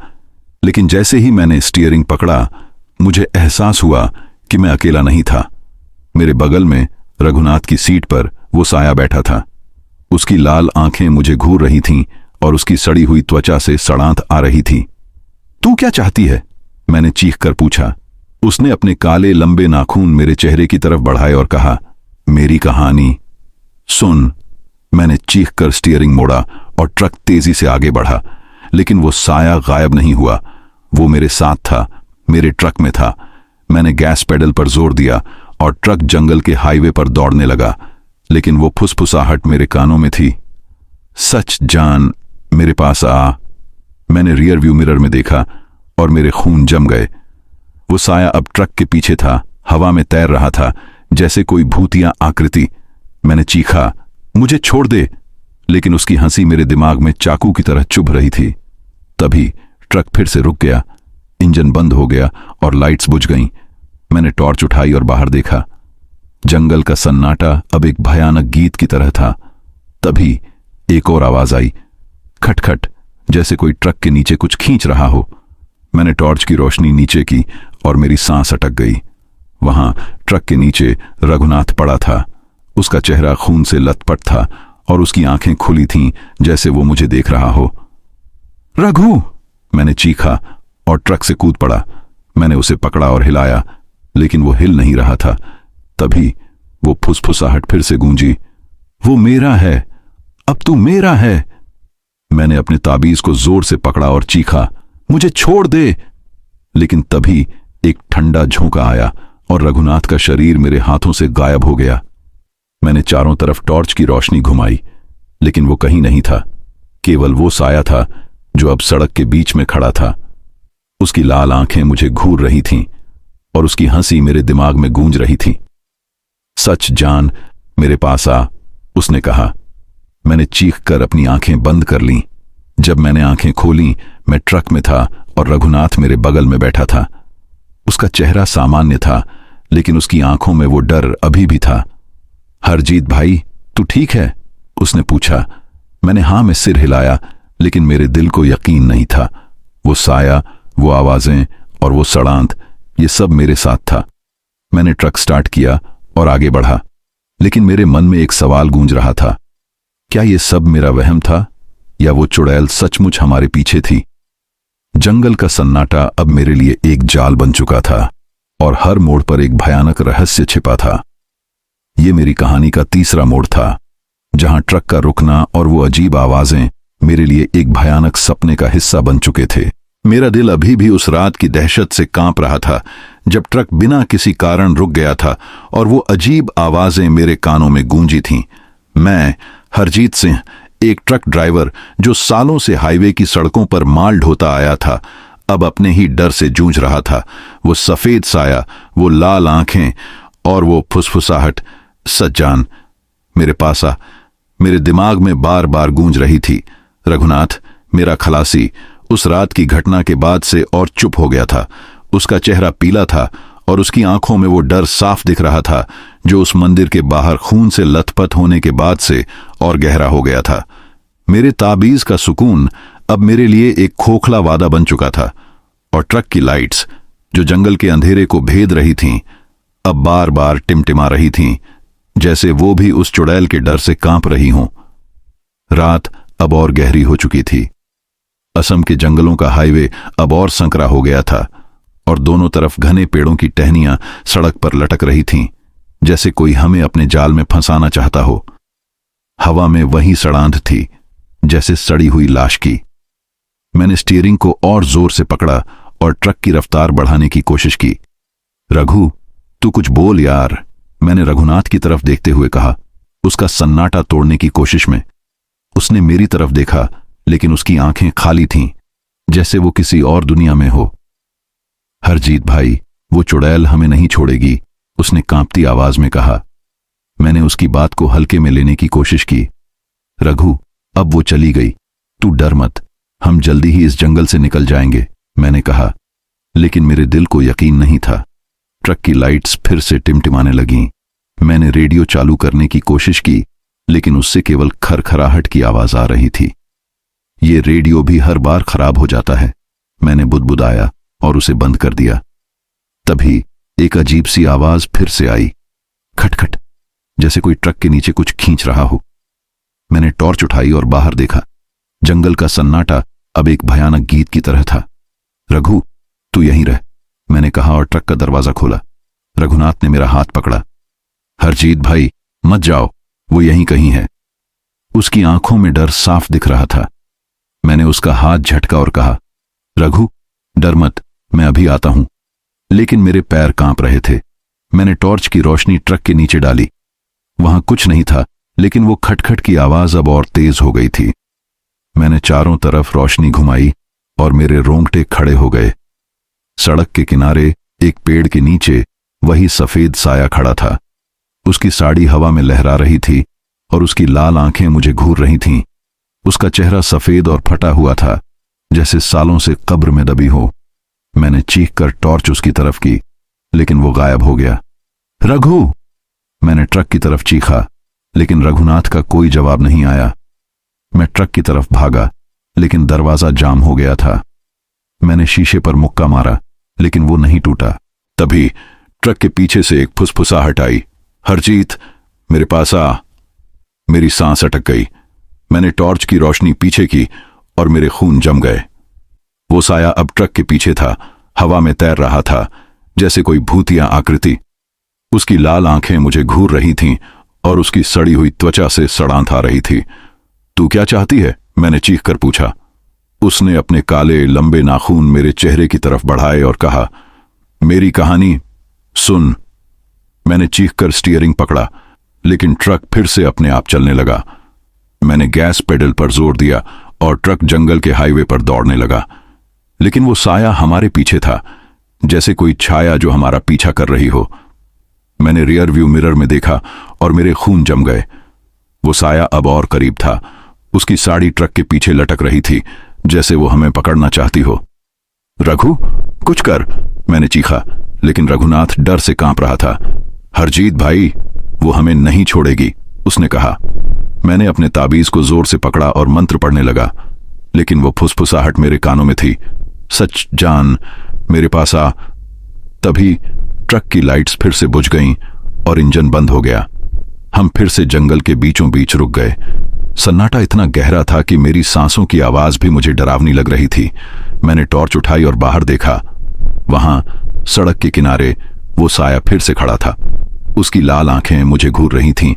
लेकिन जैसे ही मैंने स्टीयरिंग पकड़ा, मुझे एहसास हुआ कि मैं अकेला नहीं था। मेरे बगल में रघुनाथ की सीट पर वो साया बैठा था। उसकी लाल आंखें मुझे घूर रही थीं और उसकी सड़ी हुई त्वचा से सड़ांत आ रही थी। तू क्या चाहती है? मैंने चीख कर पूछा। उसने अपने काले लंबे नाखून मेरे चेहरे की तरफ बढ़ाए और कहा, मेरी कहानी सुन। मैंने चीख कर स्टीयरिंग मोड़ा और ट्रक तेजी से आगे बढ़ा, लेकिन वो साया गायब नहीं हुआ। वो मेरे साथ था, मेरे ट्रक में था। मैंने गैस पेडल पर जोर दिया और ट्रक जंगल के हाईवे पर दौड़ने लगा, लेकिन वो फुसफुसाहट मेरे कानों में थी, सच जान, मेरे पास आ। मैंने रियर व्यू मिरर में देखा और मेरे खून जम गए। वो साया अब ट्रक के पीछे था, हवा में तैर रहा था जैसे कोई भूतिया आकृति। मैंने चीखा, मुझे छोड़ दे, लेकिन उसकी हंसी मेरे दिमाग में चाकू की तरह चुभ रही थी। तभी ट्रक फिर से रुक गया, इंजन बंद हो गया और लाइट्स बुझ गईं। मैंने टॉर्च उठाई और बाहर देखा। जंगल का सन्नाटा अब एक भयानक गीत की तरह था। तभी एक और आवाज आई, खटखट, जैसे कोई ट्रक के नीचे कुछ खींच रहा हो। मैंने टॉर्च की रोशनी नीचे की और मेरी सांस अटक गई। वहां ट्रक के नीचे रघुनाथ पड़ा था। उसका चेहरा खून से लथपथ था और उसकी आंखें खुली थीं जैसे वो मुझे देख रहा हो। रघु, मैंने चीखा और ट्रक से कूद पड़ा। मैंने उसे पकड़ा और हिलाया, लेकिन वो हिल नहीं रहा था। तभी वो फुसफुसाहट फिर से गूंजी, वो मेरा है, अब तू मेरा है। मैंने अपने ताबीज को जोर से पकड़ा और चीखा, मुझे छोड़ दे। लेकिन तभी एक ठंडा झोंका आया और रघुनाथ का शरीर मेरे हाथों से गायब हो गया। मैंने चारों तरफ टॉर्च की रोशनी घुमाई, लेकिन वो कहीं नहीं था। केवल वो साया था जो अब सड़क के बीच में खड़ा था। उसकी लाल आंखें मुझे घूर रही थीं और उसकी हंसी मेरे दिमाग में गूंज रही थी। सच जान, मेरे पास आ, उसने कहा। मैंने चीख कर अपनी आंखें बंद कर लीं। जब मैंने आंखें खोलीं, मैं ट्रक में था और रघुनाथ मेरे बगल में बैठा था। उसका चेहरा सामान्य था, लेकिन उसकी आंखों में वो डर अभी भी था। हरजीत भाई, तू ठीक है? उसने पूछा। मैंने हाँ में सिर हिलाया, लेकिन मेरे दिल को यकीन नहीं था। वो साया, वो आवाजें और वो सड़ांत, ये सब मेरे साथ था। मैंने ट्रक स्टार्ट किया और आगे बढ़ा, लेकिन मेरे मन में एक सवाल गूंज रहा था, क्या ये सब मेरा वहम था या वो चुड़ैल सचमुच हमारे पीछे थी? जंगल का सन्नाटा अब मेरे लिए एक जाल बन चुका था और हर मोड़ पर एक भयानक रहस्य छिपा था। ये मेरी कहानी का तीसरा मोड़ था, जहां ट्रक का रुकना और वो अजीब आवाजें मेरे लिए एक भयानक सपने का हिस्सा बन चुके थे। मेरा दिल अभी भी उस रात की दहशत से कांप रहा था जब ट्रक बिना किसी कारण रुक गया था और वो अजीब आवाजें मेरे कानों में गूंजी थीं। मैं, हरजीत सिंह, एक ट्रक ड्राइवर जो सालों से हाईवे की सड़कों पर माल ढोता आया था, अब अपने ही डर से जूझ रहा था। वो सफेद साया, वो लाल आंखें और वो फुसफुसाहट, सज्जान, मेरे पास आ, मेरे दिमाग में बार बार गूंज रही थी। रघुनाथ, मेरा खलासी, उस रात की घटना के बाद से और चुप हो गया था। उसका चेहरा पीला था और उसकी आंखों में वो डर साफ दिख रहा था जो उस मंदिर के बाहर खून से लथपथ होने के बाद से और गहरा हो गया था। मेरे ताबीज का सुकून अब मेरे लिए एक खोखला वादा बन चुका था और ट्रक की लाइट्स जो जंगल के अंधेरे को भेद रही थीं, अब बार बार टिमटिमा रही थीं, जैसे वो भी उस चुड़ैल के डर से कांप रही हों। रात अब और गहरी हो चुकी थी। असम के जंगलों का हाईवे अब और संकरा हो गया था और दोनों तरफ घने पेड़ों की टहनियां सड़क पर लटक रही थीं, जैसे कोई हमें अपने जाल में फंसाना चाहता हो। हवा में वही सड़ांध थी, जैसे सड़ी हुई लाश की। मैंने स्टीयरिंग को और जोर से पकड़ा और ट्रक की रफ्तार बढ़ाने की कोशिश की। रघु, तू कुछ बोल यार, मैंने रघुनाथ की तरफ देखते हुए कहा, उसका सन्नाटा तोड़ने की कोशिश में। उसने मेरी तरफ देखा, लेकिन उसकी आंखें खाली थीं, जैसे वो किसी और दुनिया में हो। हरजीत भाई, वो चुड़ैल हमें नहीं छोड़ेगी, उसने कांपती आवाज में कहा। मैंने उसकी बात को हल्के में लेने की कोशिश की। रघु, अब वो चली गई, तू डर मत, हम जल्दी ही इस जंगल से निकल जाएंगे, मैंने कहा। लेकिन मेरे दिल को यकीन नहीं था। ट्रक की लाइट्स फिर से टिमटिमाने लगीं। मैंने रेडियो चालू करने की कोशिश की, लेकिन उससे केवल खरखराहट की आवाज आ रही थी। ये रेडियो भी हर बार खराब हो जाता है, मैंने बुदबुदाया और उसे बंद कर दिया। तभी एक अजीब सी आवाज फिर से आई, खटखट, जैसे कोई ट्रक के नीचे कुछ खींच रहा हो। मैंने टॉर्च उठाई और बाहर देखा। जंगल का सन्नाटा अब एक भयानक गीत की तरह था। रघु, तू यहीं रह, मैंने कहा और ट्रक का दरवाजा खोला। रघुनाथ ने मेरा हाथ पकड़ा। हरजीत भाई, मत जाओ, वो यहीं कहीं है। उसकी आंखों में डर साफ दिख रहा था। मैंने उसका हाथ झटका और कहा, रघु, डर मत, मैं अभी आता हूं। लेकिन मेरे पैर कांप रहे थे। मैंने टॉर्च की रोशनी ट्रक के नीचे डाली। वहां कुछ नहीं था, लेकिन वो खटखट की आवाज अब और तेज हो गई थी। मैंने चारों तरफ रोशनी घुमाई और मेरे रोंगटे खड़े हो गए। सड़क के किनारे एक पेड़ के नीचे वही सफेद साया खड़ा था। उसकी साड़ी हवा में लहरा रही थी और उसकी लाल आंखें मुझे घूर रही थीं। उसका चेहरा सफेद और फटा हुआ था, जैसे सालों से कब्र में दबी हो। मैंने चीखकर टॉर्च उसकी तरफ की, लेकिन वो गायब हो गया। रघु, मैंने ट्रक की तरफ चीखा, लेकिन रघुनाथ का कोई जवाब नहीं आया। मैं ट्रक की तरफ भागा, लेकिन दरवाजा जाम हो गया था। मैंने शीशे पर मुक्का मारा, लेकिन वो नहीं टूटा। तभी ट्रक के पीछे से एक फुसफुसाहट आई, हरजीत, मेरे पास आ। मेरी सांस अटक गई। मैंने टॉर्च की रोशनी पीछे की और मेरे खून जम गए। वो साया अब ट्रक के पीछे था, हवा में तैर रहा था, जैसे कोई भूतिया आकृति। उसकी लाल आंखें मुझे घूर रही थीं और उसकी सड़ी हुई त्वचा से सड़ांत आ रही थी। तू क्या चाहती है? मैंने चीखकर पूछा। उसने अपने काले लंबे नाखून मेरे चेहरे की तरफ बढ़ाए और कहा, मेरी कहानी सुन। मैंने चीखकर स्टीयरिंग पकड़ा, लेकिन ट्रक फिर से अपने आप चलने लगा। मैंने गैस पेडल पर जोर दिया और ट्रक जंगल के हाईवे पर दौड़ने लगा। लेकिन वो साया हमारे पीछे था, जैसे कोई छाया जो हमारा पीछा कर रही हो। मैंने रियर व्यू मिरर में देखा और मेरे खून जम गए। वो साया अब और करीब था। उसकी साड़ी ट्रक के पीछे लटक रही थी, जैसे वो हमें पकड़ना चाहती हो। रघु, कुछ कर, मैंने चीखा, लेकिन रघुनाथ डर से कांप रहा था। हरजीत भाई, वो हमें नहीं छोड़ेगी, उसने कहा। मैंने अपने ताबीज को जोर से पकड़ा और मंत्र पढ़ने लगा, लेकिन वो फुसफुसाहट मेरे कानों में थी। सच जान, मेरे पास आ। तभी ट्रक की लाइट्स फिर से बुझ गईं और इंजन बंद हो गया। हम फिर से जंगल के बीचों बीच रुक गए। सन्नाटा इतना गहरा था कि मेरी सांसों की आवाज भी मुझे डरावनी लग रही थी। मैंने टॉर्च उठाई और बाहर देखा। वहां सड़क के किनारे वो साया फिर से खड़ा था। उसकी लाल आंखें मुझे घूर रही थीं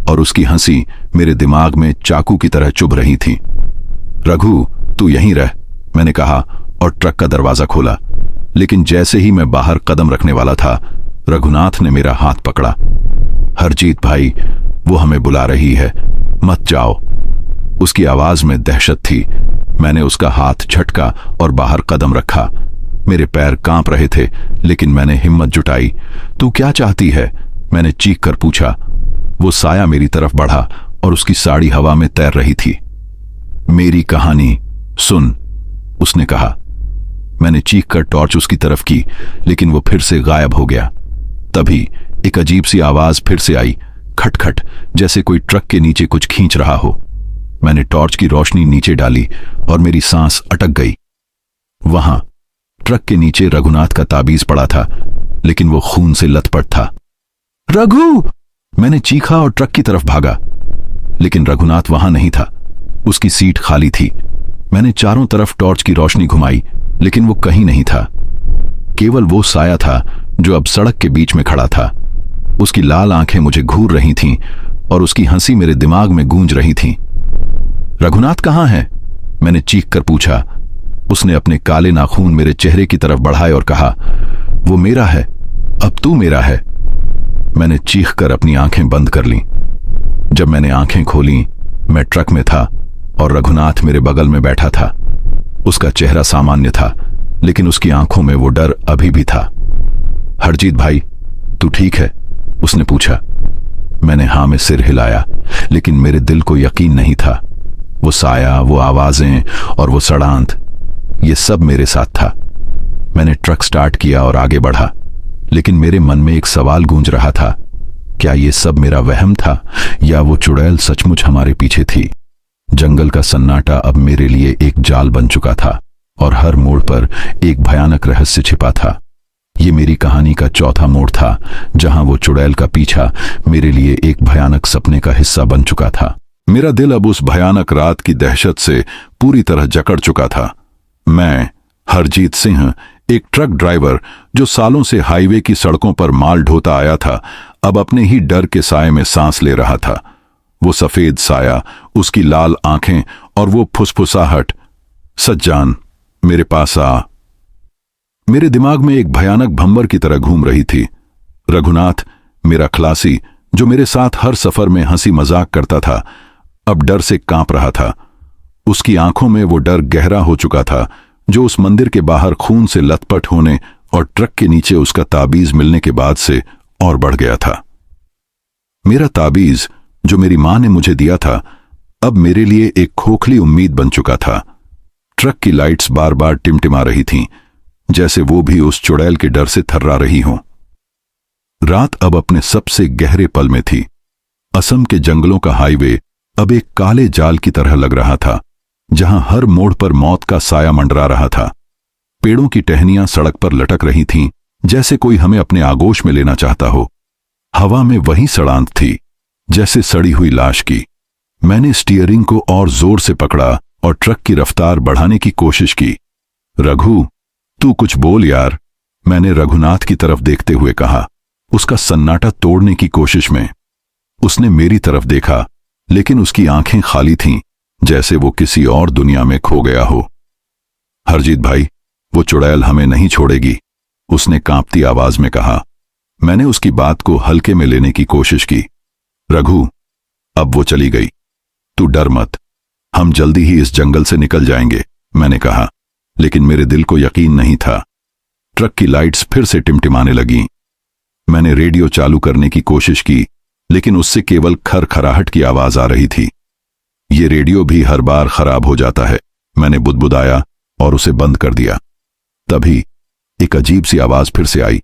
और उसकी हंसी मेरे दिमाग में चाकू की तरह चुभ रही थी। रघु, तू यहीं रह, मैंने कहा और ट्रक का दरवाजा खोला। लेकिन जैसे ही मैं बाहर कदम रखने वाला था, रघुनाथ ने मेरा हाथ पकड़ा। हरजीत भाई, वो हमें बुला रही है, मत जाओ। उसकी आवाज में दहशत थी। मैंने उसका हाथ झटका और बाहर कदम रखा। मेरे पैर कांप रहे थे, लेकिन मैंने हिम्मत जुटाई। तू क्या चाहती है? मैंने चीख कर पूछा। वो साया मेरी तरफ बढ़ा और उसकी साड़ी हवा में तैर रही थी। मेरी कहानी सुन, उसने कहा। मैंने चीखकर टॉर्च उसकी तरफ की, लेकिन वो फिर से गायब हो गया। तभी एक अजीब सी आवाज फिर से आई, खटखट, जैसे कोई ट्रक के नीचे कुछ खींच रहा हो। मैंने टॉर्च की रोशनी नीचे डाली और मेरी सांस अटक गई। वहां ट्रक के नीचे रघुनाथ का ताबीज पड़ा था, लेकिन वो खून से लथपथ था। रघु, मैंने चीखा और ट्रक की तरफ भागा, लेकिन रघुनाथ वहां नहीं था। उसकी सीट खाली थी। मैंने चारों तरफ टॉर्च की रोशनी घुमाई, लेकिन वो कहीं नहीं था। केवल वो साया था जो अब सड़क के बीच में खड़ा था। उसकी लाल आंखें मुझे घूर रही थीं और उसकी हंसी मेरे दिमाग में गूंज रही थी। रघुनाथ कहां है? मैंने चीख कर पूछा। उसने अपने काले नाखून मेरे चेहरे की तरफ बढ़ाए और कहा, वो मेरा है, अब तू मेरा है। मैंने चीखकर अपनी आंखें बंद कर लीं। जब मैंने आंखें खोलीं, मैं ट्रक में था और रघुनाथ मेरे बगल में बैठा था। उसका चेहरा सामान्य था, लेकिन उसकी आंखों में वो डर अभी भी था। हरजीत भाई, तू ठीक है? उसने पूछा। मैंने हाँ में सिर हिलाया, लेकिन मेरे दिल को यकीन नहीं था। वो साया, वो आवाजें और वो सड़ांत, ये सब मेरे साथ था। मैंने ट्रक स्टार्ट किया और आगे बढ़ा, लेकिन मेरे मन में एक सवाल गूंज रहा था। क्या ये सब मेरा वहम था या वो चुड़ैल सचमुच हमारे पीछे थी? जंगल का सन्नाटा अब मेरे लिए एक जाल बन चुका था और हर मोड़ पर एक भयानक रहस्य छिपा था। ये मेरी कहानी का चौथा मोड़ था, जहां वो चुड़ैल का पीछा मेरे लिए एक भयानक सपने का हिस्सा बन चुका था। मेरा दिल अब उस भयानक रात की दहशत से पूरी तरह जकड़ चुका था। मैं, हरजीत सिंह, एक ट्रक ड्राइवर जो सालों से हाईवे की सड़कों पर माल ढोता आया था, अब अपने ही डर के साए में सांस ले रहा था। वो सफेद साया, उसकी लाल आंखें और वो फुसफुसाहट, सज्जान मेरे पास आ। मेरे दिमाग में एक भयानक भंवर की तरह घूम रही थी। रघुनाथ, मेरा खलासी, जो मेरे साथ हर सफर में हंसी मजाक करता था, अब डर से कांप रहा था। उसकी आंखों में वो डर गहरा हो चुका था, जो उस मंदिर के बाहर खून से लथपथ होने और ट्रक के नीचे उसका ताबीज मिलने के बाद से और बढ़ गया था। मेरा ताबीज, जो मेरी मां ने मुझे दिया था, अब मेरे लिए एक खोखली उम्मीद बन चुका था। ट्रक की लाइट्स बार बार टिमटिमा रही थीं, जैसे वो भी उस चुड़ैल के डर से थर्रा रही हों। रात अब अपने सबसे गहरे पल में थी। असम के जंगलों का हाईवे अब एक काले जाल की तरह लग रहा था, जहां हर मोड़ पर मौत का साया मंडरा रहा था। पेड़ों की टहनियां सड़क पर लटक रही थीं, जैसे कोई हमें अपने आगोश में लेना चाहता हो। हवा में वही सड़ांत थी, जैसे सड़ी हुई लाश की। मैंने स्टीयरिंग को और जोर से पकड़ा और ट्रक की रफ्तार बढ़ाने की कोशिश की। रघु, तू कुछ बोल यार, मैंने रघुनाथ की तरफ देखते हुए कहा, उसका सन्नाटा तोड़ने की कोशिश में। उसने मेरी तरफ देखा, लेकिन उसकी आंखें खाली थीं, जैसे वो किसी और दुनिया में खो गया हो। हरजीत भाई, वो चुड़ैल हमें नहीं छोड़ेगी, उसने कांपती आवाज में कहा। मैंने उसकी बात को हल्के में लेने की कोशिश की। रघु, अब वो चली गई, तू डर मत, हम जल्दी ही इस जंगल से निकल जाएंगे, मैंने कहा, लेकिन मेरे दिल को यकीन नहीं था। ट्रक की लाइट्स फिर से टिमटिमाने लगीं। मैंने रेडियो चालू करने की कोशिश की, लेकिन उससे केवल खरखराहट की आवाज आ रही थी। ये रेडियो भी हर बार खराब हो जाता है, मैंने बुदबुदाया और उसे बंद कर दिया। तभी एक अजीब सी आवाज फिर से आई,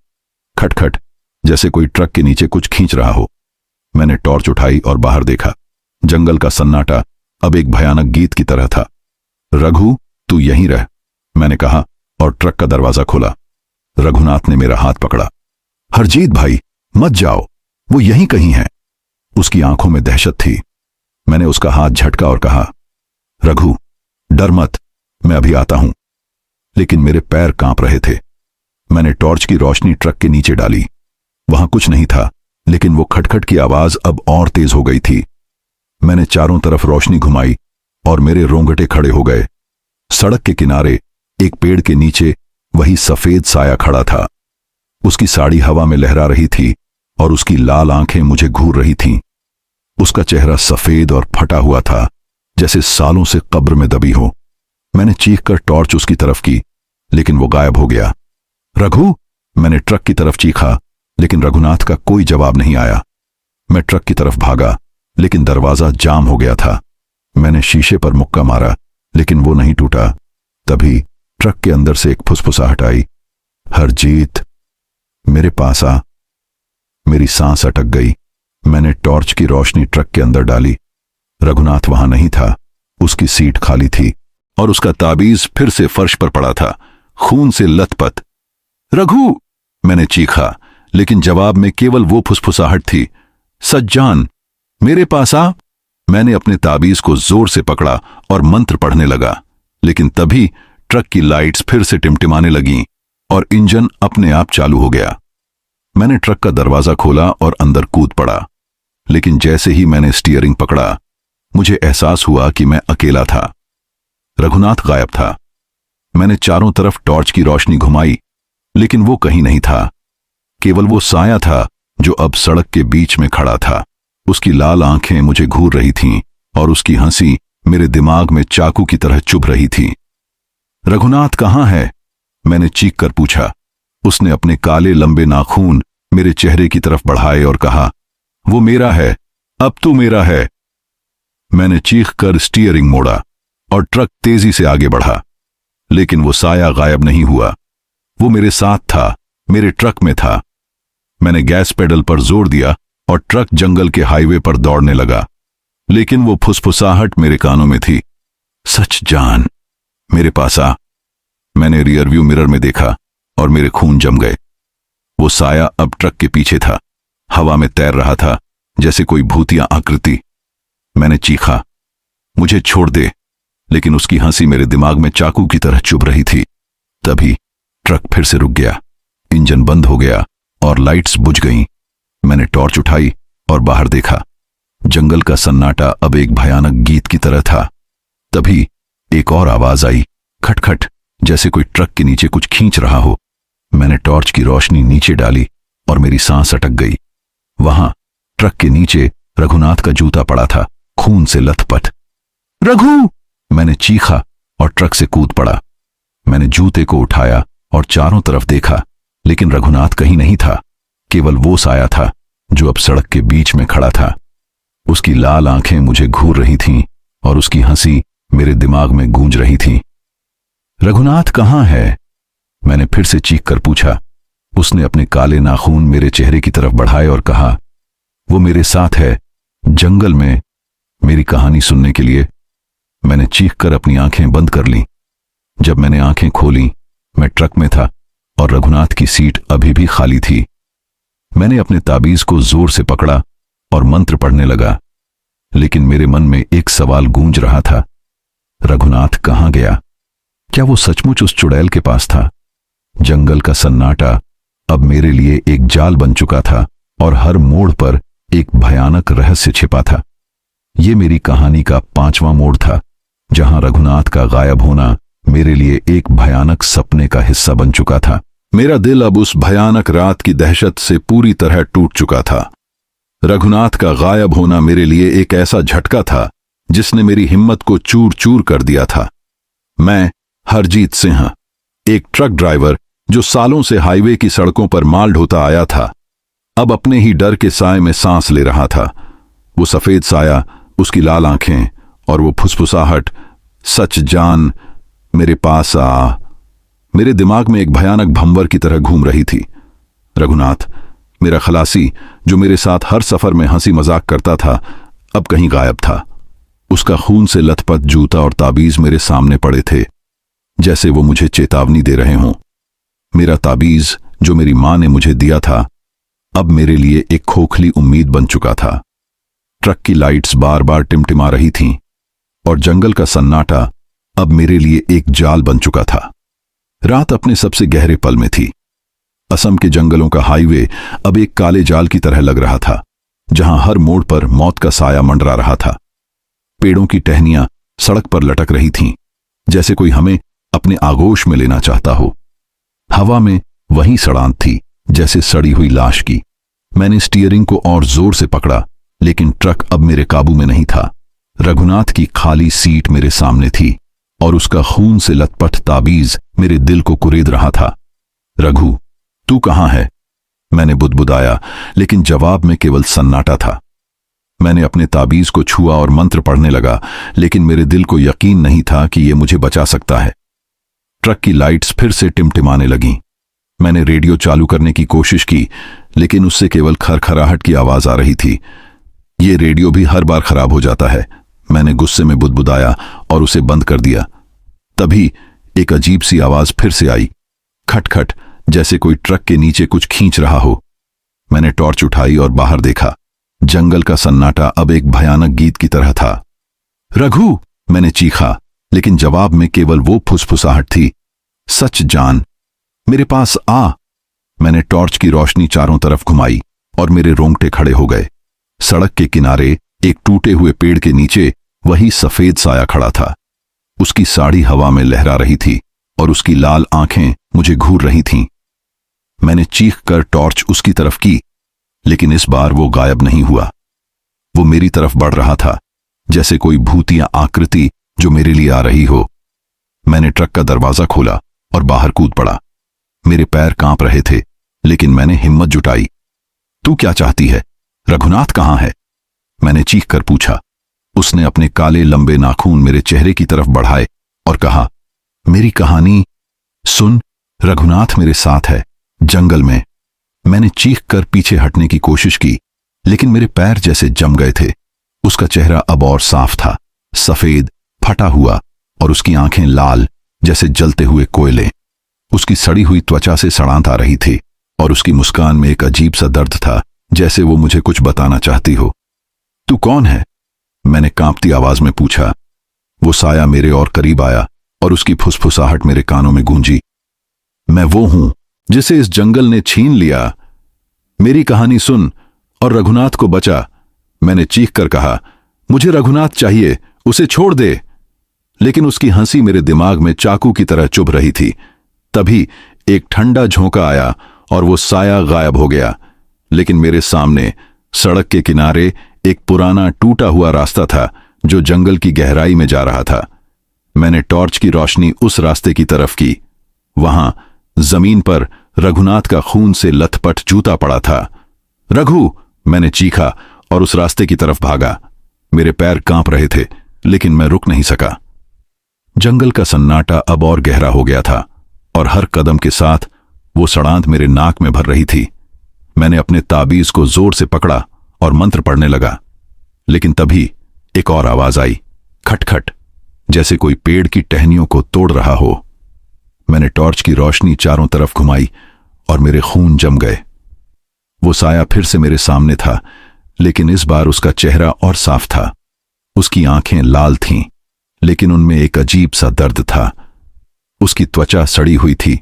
खटखट, जैसे कोई ट्रक के नीचे कुछ खींच रहा हो। मैंने टॉर्च उठाई और बाहर देखा। जंगल का सन्नाटा अब एक भयानक गीत की तरह था। रघु, तू यहीं रह, मैंने कहा और ट्रक का दरवाजा खोला। रघुनाथ ने मेरा हाथ पकड़ा। हरजीत भाई, मत जाओ, वो यहीं कहीं है। उसकी आंखों में दहशत थी। मैंने उसका हाथ झटका और कहा, रघु, डर मत, मैं अभी आता हूं। लेकिन मेरे पैर कांप रहे थे। मैंने टॉर्च की रोशनी ट्रक के नीचे डाली। वहां कुछ नहीं था, लेकिन वो खटखट की आवाज अब और तेज हो गई थी। मैंने चारों तरफ रोशनी घुमाई और मेरे रोंगटे खड़े हो गए। सड़क के किनारे एक पेड़ के नीचे वही सफेद साया खड़ा था। उसकी साड़ी हवा में लहरा रही थी और उसकी लाल आंखें मुझे घूर रही थीं। उसका चेहरा सफेद और फटा हुआ था, जैसे सालों से कब्र में दबी हो। मैंने चीखकर टॉर्च उसकी तरफ की, लेकिन वो गायब हो गया। रघु, मैंने ट्रक की तरफ चीखा, लेकिन रघुनाथ का कोई जवाब नहीं आया। मैं ट्रक की तरफ भागा, लेकिन दरवाजा जाम हो गया था। मैंने शीशे पर मुक्का मारा, लेकिन वो नहीं टूटा। तभी ट्रक के अंदर से एक फुसफुसाहट आई, हरजीत, मेरे पास आ। मेरी सांस अटक गई। मैंने टॉर्च की रोशनी ट्रक के अंदर डाली। रघुनाथ वहां नहीं था। उसकी सीट खाली थी और उसका ताबीज फिर से फर्श पर पड़ा था, खून से लथपथ। रघु, मैंने चीखा, लेकिन जवाब में केवल वो फुसफुसाहट थी, सज्जान, मेरे पास आ। मैंने अपने ताबीज को जोर से पकड़ा और मंत्र पढ़ने लगा, लेकिन तभी ट्रक की लाइट्स फिर से टिमटिमाने लगीं और इंजन अपने आप चालू हो गया। मैंने ट्रक का दरवाजा खोला और अंदर कूद पड़ा, लेकिन जैसे ही मैंने स्टीयरिंग पकड़ा, मुझे एहसास हुआ कि मैं अकेला था। रघुनाथ गायब था। मैंने चारों तरफ टॉर्च की रोशनी घुमाई, लेकिन वो कहीं नहीं था। केवल वो साया था जो अब सड़क के बीच में खड़ा था। उसकी लाल आंखें मुझे घूर रही थीं और उसकी हंसी मेरे दिमाग में चाकू की तरह चुभ रही थी। रघुनाथ कहाँ है? मैंने चीख कर पूछा। उसने अपने काले लंबे नाखून मेरे चेहरे की तरफ बढ़ाए और कहा, वो मेरा है, अब तू मेरा है। मैंने चीख कर स्टीयरिंग मोड़ा और ट्रक तेजी से आगे बढ़ा, लेकिन वो साया गायब नहीं हुआ। वो मेरे साथ था, मेरे ट्रक में था। मैंने गैस पेडल पर जोर दिया और ट्रक जंगल के हाईवे पर दौड़ने लगा, लेकिन वो फुसफुसाहट मेरे कानों में थी। सच जान, मेरे पास आ। मैंने रियरव्यू मिरर में देखा और मेरे खून जम गए। वो साया अब ट्रक के पीछे था, हवा में तैर रहा था जैसे कोई भूतिया आकृति। मैंने चीखा, मुझे छोड़ दे, लेकिन उसकी हंसी मेरे दिमाग में चाकू की तरह चुभ रही थी। तभी ट्रक फिर से रुक गया, इंजन बंद हो गया और लाइट्स बुझ गईं। मैंने टॉर्च उठाई और बाहर देखा। जंगल का सन्नाटा अब एक भयानक गीत की तरह था। तभी एक और आवाज आई, खटखट, जैसे कोई ट्रक के नीचे कुछ खींच रहा हो। मैंने टॉर्च की रोशनी नीचे डाली और मेरी सांस अटक गई। वहां ट्रक के नीचे रघुनाथ का जूता पड़ा था, खून से लथपथ। रघु! मैंने चीखा और ट्रक से कूद पड़ा। मैंने जूते को उठाया और चारों तरफ देखा, लेकिन रघुनाथ कहीं नहीं था। केवल वो साया था जो अब सड़क के बीच में खड़ा था। उसकी लाल आंखें मुझे घूर रही थीं और उसकी हंसी मेरे दिमाग में गूंज रही थी। रघुनाथ कहाँ है? मैंने फिर से चीख कर पूछा। उसने अपने काले नाखून मेरे चेहरे की तरफ बढ़ाए और कहा, वो मेरे साथ है, जंगल में, मेरी कहानी सुनने के लिए। मैंने चीख कर अपनी आंखें बंद कर लीं। जब मैंने आंखें खोलीं, मैं ट्रक में था और रघुनाथ की सीट अभी भी खाली थी। मैंने अपने ताबीज को जोर से पकड़ा और मंत्र पढ़ने लगा, लेकिन मेरे मन में एक सवाल गूंज रहा था, रघुनाथ कहाँ गया? क्या वो सचमुच उस चुड़ैल के पास था? जंगल का सन्नाटा अब मेरे लिए एक जाल बन चुका था और हर मोड़ पर एक भयानक रहस्य छिपा था। ये मेरी कहानी का 5वां मोड़ था, जहां रघुनाथ का गायब होना मेरे लिए एक भयानक सपने का हिस्सा बन चुका था। मेरा दिल अब उस भयानक रात की दहशत से पूरी तरह टूट चुका था। रघुनाथ का गायब होना मेरे लिए एक ऐसा झटका था जिसने मेरी हिम्मत को चूर चूर कर दिया था। मैं हरजीत सिंह, एक ट्रक ड्राइवर जो सालों से हाईवे की सड़कों पर माल ढोता आया था, अब अपने ही डर के साए में सांस ले रहा था। वो सफेद साया, उसकी लाल आंखें और वो फुसफुसाहट, सच जान, मेरे पास आ। मेरे दिमाग में एक भयानक भंवर की तरह घूम रही थी। रघुनाथ, मेरा खलासी, जो मेरे साथ हर सफर में हंसी मजाक करता था, अब कहीं गायब था। उसका खून से लथपथ जूता और ताबीज मेरे सामने पड़े थे, जैसे वो मुझे चेतावनी दे रहे हों। मेरा ताबीज जो मेरी मां ने मुझे दिया था, अब मेरे लिए एक खोखली उम्मीद बन चुका था। ट्रक की लाइट्स बार बार टिमटिमा रही थीं और जंगल का सन्नाटा अब मेरे लिए एक जाल बन चुका था। रात अपने सबसे गहरे पल में थी। असम के जंगलों का हाईवे अब एक काले जाल की तरह लग रहा था, जहां हर मोड़ पर मौत का साया मंडरा रहा था। पेड़ों की टहनियां सड़क पर लटक रही थीं, जैसे कोई हमें अपने आगोश में लेना चाहता हो। हवा में वही सड़ांत थी, जैसे सड़ी हुई लाश की। मैंने स्टीयरिंग को और जोर से पकड़ा, लेकिन ट्रक अब मेरे काबू में नहीं था। रघुनाथ की खाली सीट मेरे सामने थी और उसका खून से लथपथ ताबीज मेरे दिल को कुरेद रहा था। रघु, तू कहां है? मैंने बुदबुदाया, लेकिन जवाब में केवल सन्नाटा था। मैंने अपने ताबीज को छुआ और मंत्र पढ़ने लगा, लेकिन मेरे दिल को यकीन नहीं था कि यह मुझे बचा सकता है। ट्रक की लाइट्स फिर से टिमटिमाने लगीं। मैंने रेडियो चालू करने की कोशिश की, लेकिन उससे केवल खरखराहट की आवाज आ रही थी। ये रेडियो भी हर बार खराब हो जाता है, मैंने गुस्से में बुदबुदाया और उसे बंद कर दिया। तभी एक अजीब सी आवाज फिर से आई, खटखट, जैसे कोई ट्रक के नीचे कुछ खींच रहा हो। मैंने टॉर्च उठाई और बाहर देखा। जंगल का सन्नाटा अब एक भयानक गीत की तरह था। रघु, मैंने चीखा, लेकिन जवाब में केवल वो फुसफुसाहट थी, सच जान, मेरे पास आ। मैंने टॉर्च की रोशनी चारों तरफ घुमाई और मेरे रोंगटे खड़े हो गए। सड़क के किनारे एक टूटे हुए पेड़ के नीचे वही सफेद साया खड़ा था। उसकी साड़ी हवा में लहरा रही थी और उसकी लाल आंखें मुझे घूर रही थीं। मैंने चीख कर टॉर्च उसकी तरफ की, लेकिन इस बार वो गायब नहीं हुआ। वो मेरी तरफ बढ़ रहा था, जैसे कोई भूतिया आकृति जो मेरे लिए आ रही हो। मैंने ट्रक का दरवाजा खोला और बाहर कूद पड़ा। मेरे पैर कांप रहे थे, लेकिन मैंने हिम्मत जुटाई। तू क्या चाहती है? रघुनाथ कहाँ है? मैंने चीख कर पूछा। उसने अपने काले लंबे नाखून मेरे चेहरे की तरफ बढ़ाए और कहा, मेरी कहानी सुन, रघुनाथ मेरे साथ है, जंगल में। मैंने चीख कर पीछे हटने की कोशिश की, लेकिन मेरे पैर जैसे जम गए थे। उसका चेहरा अब और साफ था, सफेद, फटा हुआ, और उसकी आंखें लाल जैसे जलते हुए कोयले। उसकी सड़ी हुई त्वचा से सड़ांत आ रही थी, और उसकी मुस्कान में एक अजीब सा दर्द था, जैसे वो मुझे कुछ बताना चाहती हो। तू कौन है? मैंने कांपती आवाज में पूछा। वो साया मेरे और करीब आया और उसकी फुसफुसाहट मेरे कानों में गूंजी। मैं वो हूं जिसे इस जंगल ने छीन लिया। मेरी कहानी सुन और रघुनाथ को बचा। मैंने चीख कर कहा, मुझे रघुनाथ चाहिए, उसे छोड़ दे। लेकिन उसकी हंसी मेरे दिमाग में चाकू की तरह चुभ रही थी। तभी एक ठंडा झोंका आया और वो साया गायब हो गया। लेकिन मेरे सामने सड़क के किनारे एक पुराना टूटा हुआ रास्ता था जो जंगल की गहराई में जा रहा था। मैंने टॉर्च की रोशनी उस रास्ते की तरफ की। वहां जमीन पर रघुनाथ का खून से लथपथ जूता पड़ा था। रघु! मैंने चीखा और उस रास्ते की तरफ भागा। मेरे पैर कांप रहे थे, लेकिन मैं रुक नहीं सका। जंगल का सन्नाटा अब और गहरा हो गया था, और हर कदम के साथ वो सड़ांत मेरे नाक में भर रही थी। मैंने अपने ताबीज को जोर से पकड़ा और मंत्र पढ़ने लगा। लेकिन तभी एक और आवाज आई, खटखट, जैसे कोई पेड़ की टहनियों को तोड़ रहा हो। मैंने टॉर्च की रोशनी चारों तरफ घुमाई और मेरे खून जम गए। वो साया फिर से मेरे सामने था, लेकिन इस बार उसका चेहरा और साफ था। उसकी आंखें लाल थीं, लेकिन उनमें एक अजीब सा दर्द था। उसकी त्वचा सड़ी हुई थी,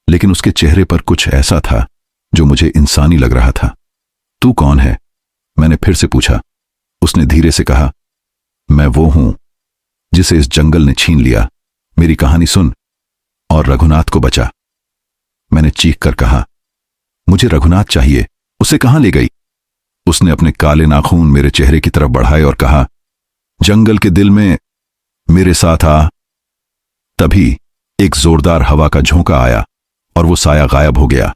लेकिन उसके चेहरे पर कुछ ऐसा था जो मुझे इंसानी लग रहा था। तू कौन है? मैंने फिर से पूछा। उसने धीरे से कहा, मैं वो हूं जिसे इस जंगल ने छीन लिया। मेरी कहानी सुन और रघुनाथ को बचा। मैंने चीख कर कहा, मुझे रघुनाथ चाहिए, उसे कहां ले गई? उसने अपने काले नाखून मेरे चेहरे की तरफ बढ़ाए और कहा, जंगल के दिल में, मेरे साथ आ। तभी एक जोरदार हवा का झोंका आया और वो साया गायब हो गया।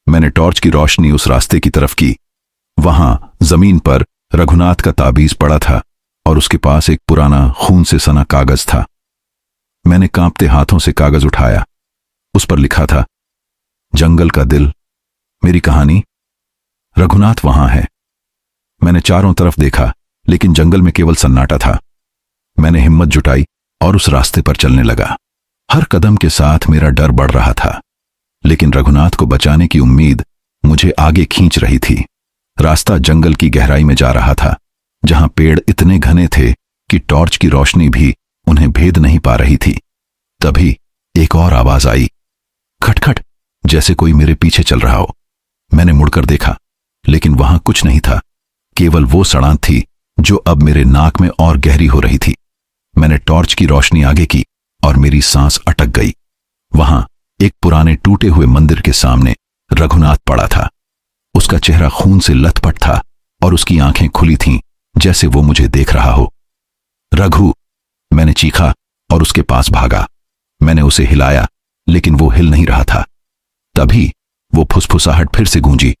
मैंने टॉर्च की रोशनी उस रास्ते की तरफ की। वहां जमीन पर रघुनाथ का ताबीज पड़ा था और उसके पास एक पुराना खून से सना कागज था। मैंने कांपते हाथों से कागज उठाया। उस पर लिखा था, जंगल का दिल, मेरी कहानी, रघुनाथ वहां है। मैंने चारों तरफ देखा, लेकिन जंगल में केवल सन्नाटा था। मैंने हिम्मत जुटाई और उस रास्ते पर चलने लगा। हर कदम के साथ मेरा डर बढ़ रहा था, लेकिन रघुनाथ को बचाने की उम्मीद मुझे आगे खींच रही थी। रास्ता जंगल की गहराई में जा रहा था, जहां पेड़ इतने घने थे कि टॉर्च की रोशनी भी उन्हें भेद नहीं पा रही थी। तभी एक और आवाज आई, खटखट, जैसे कोई मेरे पीछे चल रहा हो। मैंने मुड़कर देखा, लेकिन वहां कुछ नहीं था, केवल वो सड़ांत थी जो अब मेरे नाक में और गहरी हो रही थी। मैंने टॉर्च की रोशनी आगे की और मेरी सांस अटक गई। वहां एक पुराने टूटे हुए मंदिर के सामने रघुनाथ पड़ा था। उसका चेहरा खून से लथपथ था और उसकी आंखें खुली थीं, जैसे वो मुझे देख रहा हो। रघु! मैंने चीखा और उसके पास भागा। मैंने उसे हिलाया, लेकिन वो हिल नहीं रहा था। तभी वो फुसफुसाहट फिर से गूंजी,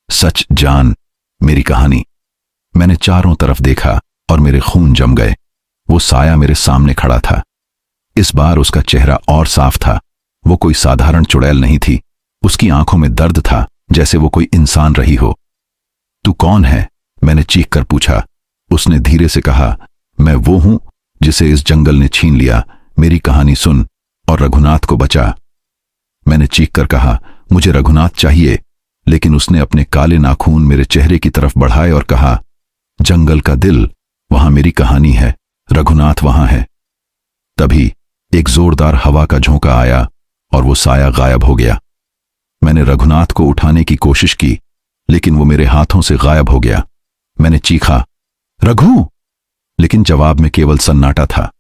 सच जान, मेरी कहानी। मैंने चारों तरफ देखा और मेरे खून जम गए। वो साया मेरे सामने खड़ा था। इस बार उसका चेहरा और साफ था। वो कोई साधारण चुड़ैल नहीं थी। उसकी आंखों में दर्द था, जैसे वो कोई इंसान रही हो। तू कौन है? मैंने चीख कर पूछा। उसने धीरे से कहा, मैं वो हूं जिसे इस जंगल ने छीन लिया। मेरी कहानी सुन और रघुनाथ को बचा। मैंने चीख कर कहा, मुझे रघुनाथ चाहिए, लेकिन उसने अपने काले नाखून मेरे चेहरे की तरफ बढ़ाए और कहा, जंगल का दिल, वहां मेरी कहानी है, रघुनाथ वहां है। तभी एक जोरदार हवा का झोंका आया और वो साया गायब हो गया। मैंने रघुनाथ को उठाने की कोशिश की, लेकिन वो मेरे हाथों से गायब हो गया। मैंने चीखा, रघु! लेकिन जवाब में केवल सन्नाटा था।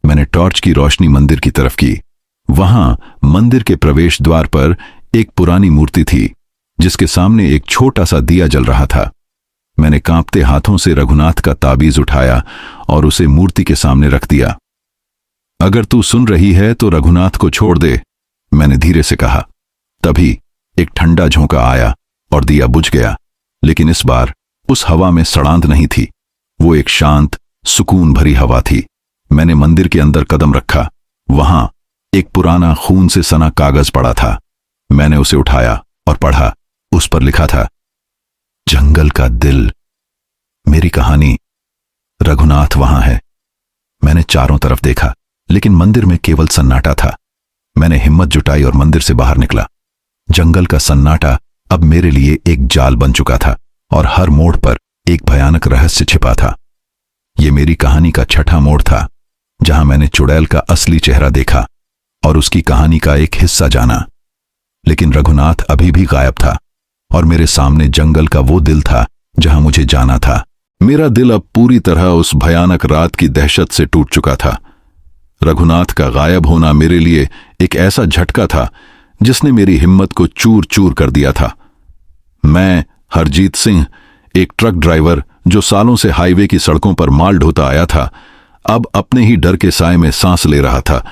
मैंने टॉर्च की रोशनी मंदिर की तरफ की। वहां मंदिर के प्रवेश द्वार पर एक पुरानी मूर्ति थी। जिसके सामने एक छोटा सा दिया जल रहा था। मैंने कांपते हाथों से रघुनाथ का ताबीज उठाया और उसे मूर्ति के सामने रख दिया। अगर तू सुन रही है तो रघुनाथ को छोड़ दे, मैंने धीरे से कहा। तभी एक ठंडा झोंका आया और दिया बुझ गया, लेकिन इस बार उस हवा में सड़ांध नहीं थी। वो एक शांत, सुकून भरी हवा थी। मैंने मंदिर के अंदर कदम रखा। वहां एक पुराना खून से सना कागज पड़ा था। मैंने उसे उठाया और पढ़ा। उस पर लिखा था, जंगल का दिल, मेरी कहानी। रघुनाथ वहां है। मैंने चारों तरफ देखा, लेकिन मंदिर में केवल सन्नाटा था। मैंने हिम्मत जुटाई और मंदिर से बाहर निकला। जंगल का सन्नाटा अब मेरे लिए एक जाल बन चुका था और हर मोड़ पर एक भयानक रहस्य छिपा था। यह मेरी कहानी का छठा मोड़ था, जहां मैंने चुड़ैल का असली चेहरा देखा और उसकी कहानी का एक हिस्सा जाना। लेकिन रघुनाथ अभी भी गायब था और मेरे सामने जंगल का वो दिल था जहां मुझे जाना था। मेरा दिल अब पूरी तरह उस भयानक रात की दहशत से टूट चुका था। रघुनाथ का गायब होना मेरे लिए एक ऐसा झटका था जिसने मेरी हिम्मत को चूर चूर कर दिया था। मैं, हरजीत सिंह, एक ट्रक ड्राइवर जो सालों से हाईवे की सड़कों पर माल ढोता आया था, अब अपने ही डर के साए में सांस ले रहा था।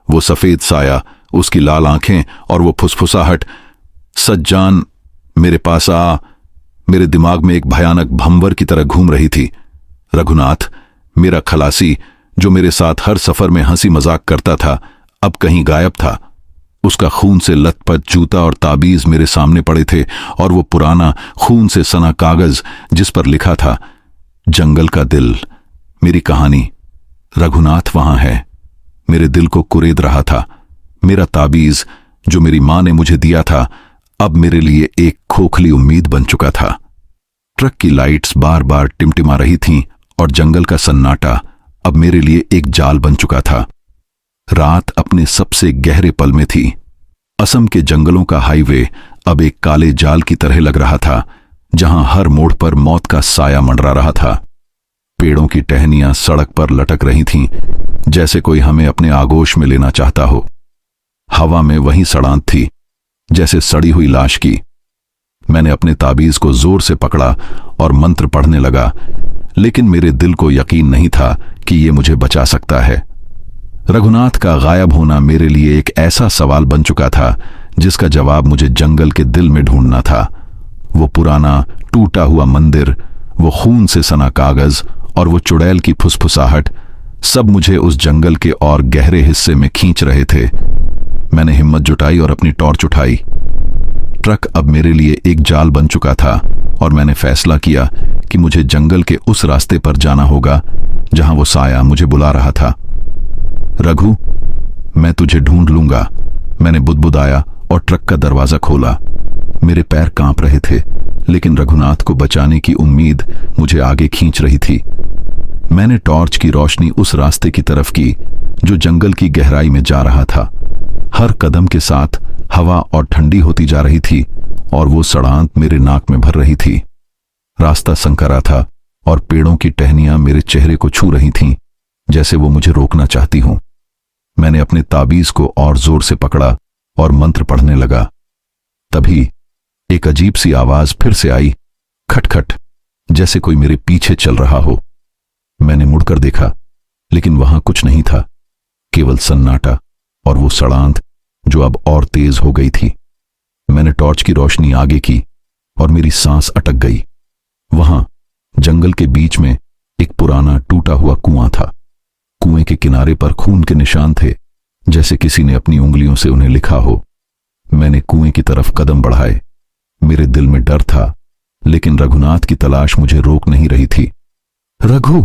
वो सफेद साया, उसकी लाल आंखें और वो फुसफुसाहट, सज्जान मेरे पास आ, मेरे दिमाग में एक भयानक भंवर की तरह घूम रही थी। रघुनाथ, मेरा खलासी, जो मेरे साथ हर सफर में हंसी मजाक करता था, अब कहीं गायब था। उसका खून से लथपथ जूता और ताबीज मेरे सामने पड़े थे और वो पुराना खून से सना कागज जिस पर लिखा था, जंगल का दिल, मेरी कहानी। रघुनाथ वहां है, मेरे दिल को कुरेद रहा था। मेरा ताबीज जो मेरी मां ने मुझे दिया था, अब मेरे लिए एक खोखली उम्मीद बन चुका था। ट्रक की लाइट्स बार बार टिमटिमा रही थीं और जंगल का सन्नाटा अब मेरे लिए एक जाल बन चुका था। रात अपने सबसे गहरे पल में थी। असम के जंगलों का हाईवे अब एक काले जाल की तरह लग रहा था, जहां हर मोड़ पर मौत का साया मंडरा रहा था। पेड़ों की टहनियां सड़क पर लटक रही थीं, जैसे कोई हमें अपने आगोश में लेना चाहता हो। हवा में वही सड़ांध थी, जैसे सड़ी हुई लाश की। मैंने अपने ताबीज को जोर से पकड़ा और मंत्र पढ़ने लगा, लेकिन मेरे दिल को यकीन नहीं था कि यह मुझे बचा सकता है। रघुनाथ का गायब होना मेरे लिए एक ऐसा सवाल बन चुका था जिसका जवाब मुझे जंगल के दिल में ढूंढना था। वो पुराना टूटा हुआ मंदिर, वो खून से सना कागज और वो चुड़ैल की फुसफुसाहट, सब मुझे उस जंगल के और गहरे हिस्से में खींच रहे थे। मैंने हिम्मत जुटाई और अपनी टॉर्च उठाई। ट्रक अब मेरे लिए एक जाल बन चुका था और मैंने फैसला किया कि मुझे जंगल के उस रास्ते पर जाना होगा जहां वो साया मुझे बुला रहा था। रघु, मैं तुझे ढूंढ लूंगा, मैंने बुदबुदाया और ट्रक का दरवाजा खोला। मेरे पैर कांप रहे थे, लेकिन रघुनाथ को बचाने की उम्मीद मुझे आगे खींच रही थी। मैंने टॉर्च की रोशनी उस रास्ते की तरफ की जो जंगल की गहराई में जा रहा था। हर कदम के साथ हवा और ठंडी होती जा रही थी और वो सड़ांध मेरे नाक में भर रही थी। रास्ता संकरा था और पेड़ों की टहनियां मेरे चेहरे को छू रही थीं, जैसे वो मुझे रोकना चाहती हों। मैंने अपने ताबीज को और जोर से पकड़ा और मंत्र पढ़ने लगा। तभी एक अजीब सी आवाज फिर से आई, खटखट, जैसे कोई मेरे पीछे चल रहा हो। मैंने मुड़कर देखा, लेकिन वहां कुछ नहीं था, केवल सन्नाटा और वो सड़ांध जो अब और तेज हो गई थी। मैंने टॉर्च की रोशनी आगे की और मेरी सांस अटक गई। वहां जंगल के बीच में एक पुराना टूटा हुआ कुआं था। कुएं के किनारे पर खून के निशान थे, जैसे किसी ने अपनी उंगलियों से उन्हें लिखा हो। मैंने कुएं की तरफ कदम बढ़ाए। मेरे दिल में डर था, लेकिन रघुनाथ की तलाश मुझे रोक नहीं रही थी। रघु,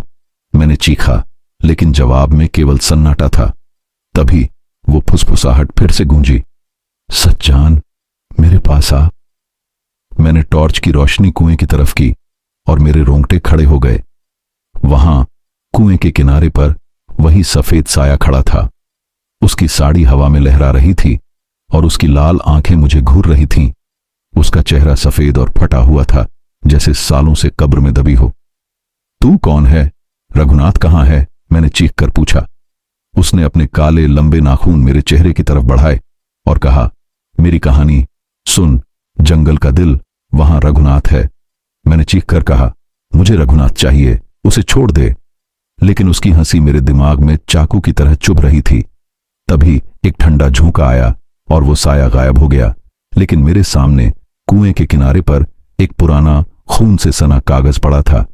मैंने चीखा, लेकिन जवाब में केवल सन्नाटा था। तभी वो फुसफुसाहट फिर से गूंजी, सज्जान, मेरे पास आ। मैंने टॉर्च की रोशनी कुएं की तरफ की और मेरे रोंगटे खड़े हो गए। वहां कुएं के किनारे पर वही सफेद साया खड़ा था। उसकी साड़ी हवा में लहरा रही थी और उसकी लाल आंखें मुझे घूर रही थीं। उसका चेहरा सफेद और फटा हुआ था, जैसे सालों से कब्र में दबी हो। तू कौन है? रघुनाथ कहां है? मैंने चीख कर पूछा। उसने अपने काले लंबे नाखून मेरे चेहरे की तरफ बढ़ाए और कहा, मेरी कहानी सुन। जंगल का दिल, वहां रघुनाथ है। मैंने चीख कर कहा, मुझे रघुनाथ चाहिए, उसे छोड़ दे। लेकिन उसकी हंसी मेरे दिमाग में चाकू की तरह चुभ रही थी। तभी एक ठंडा झोंका आया और वो साया गायब हो गया। लेकिन मेरे सामने कुएं के किनारे पर एक पुराना खून से सना कागज पड़ा था।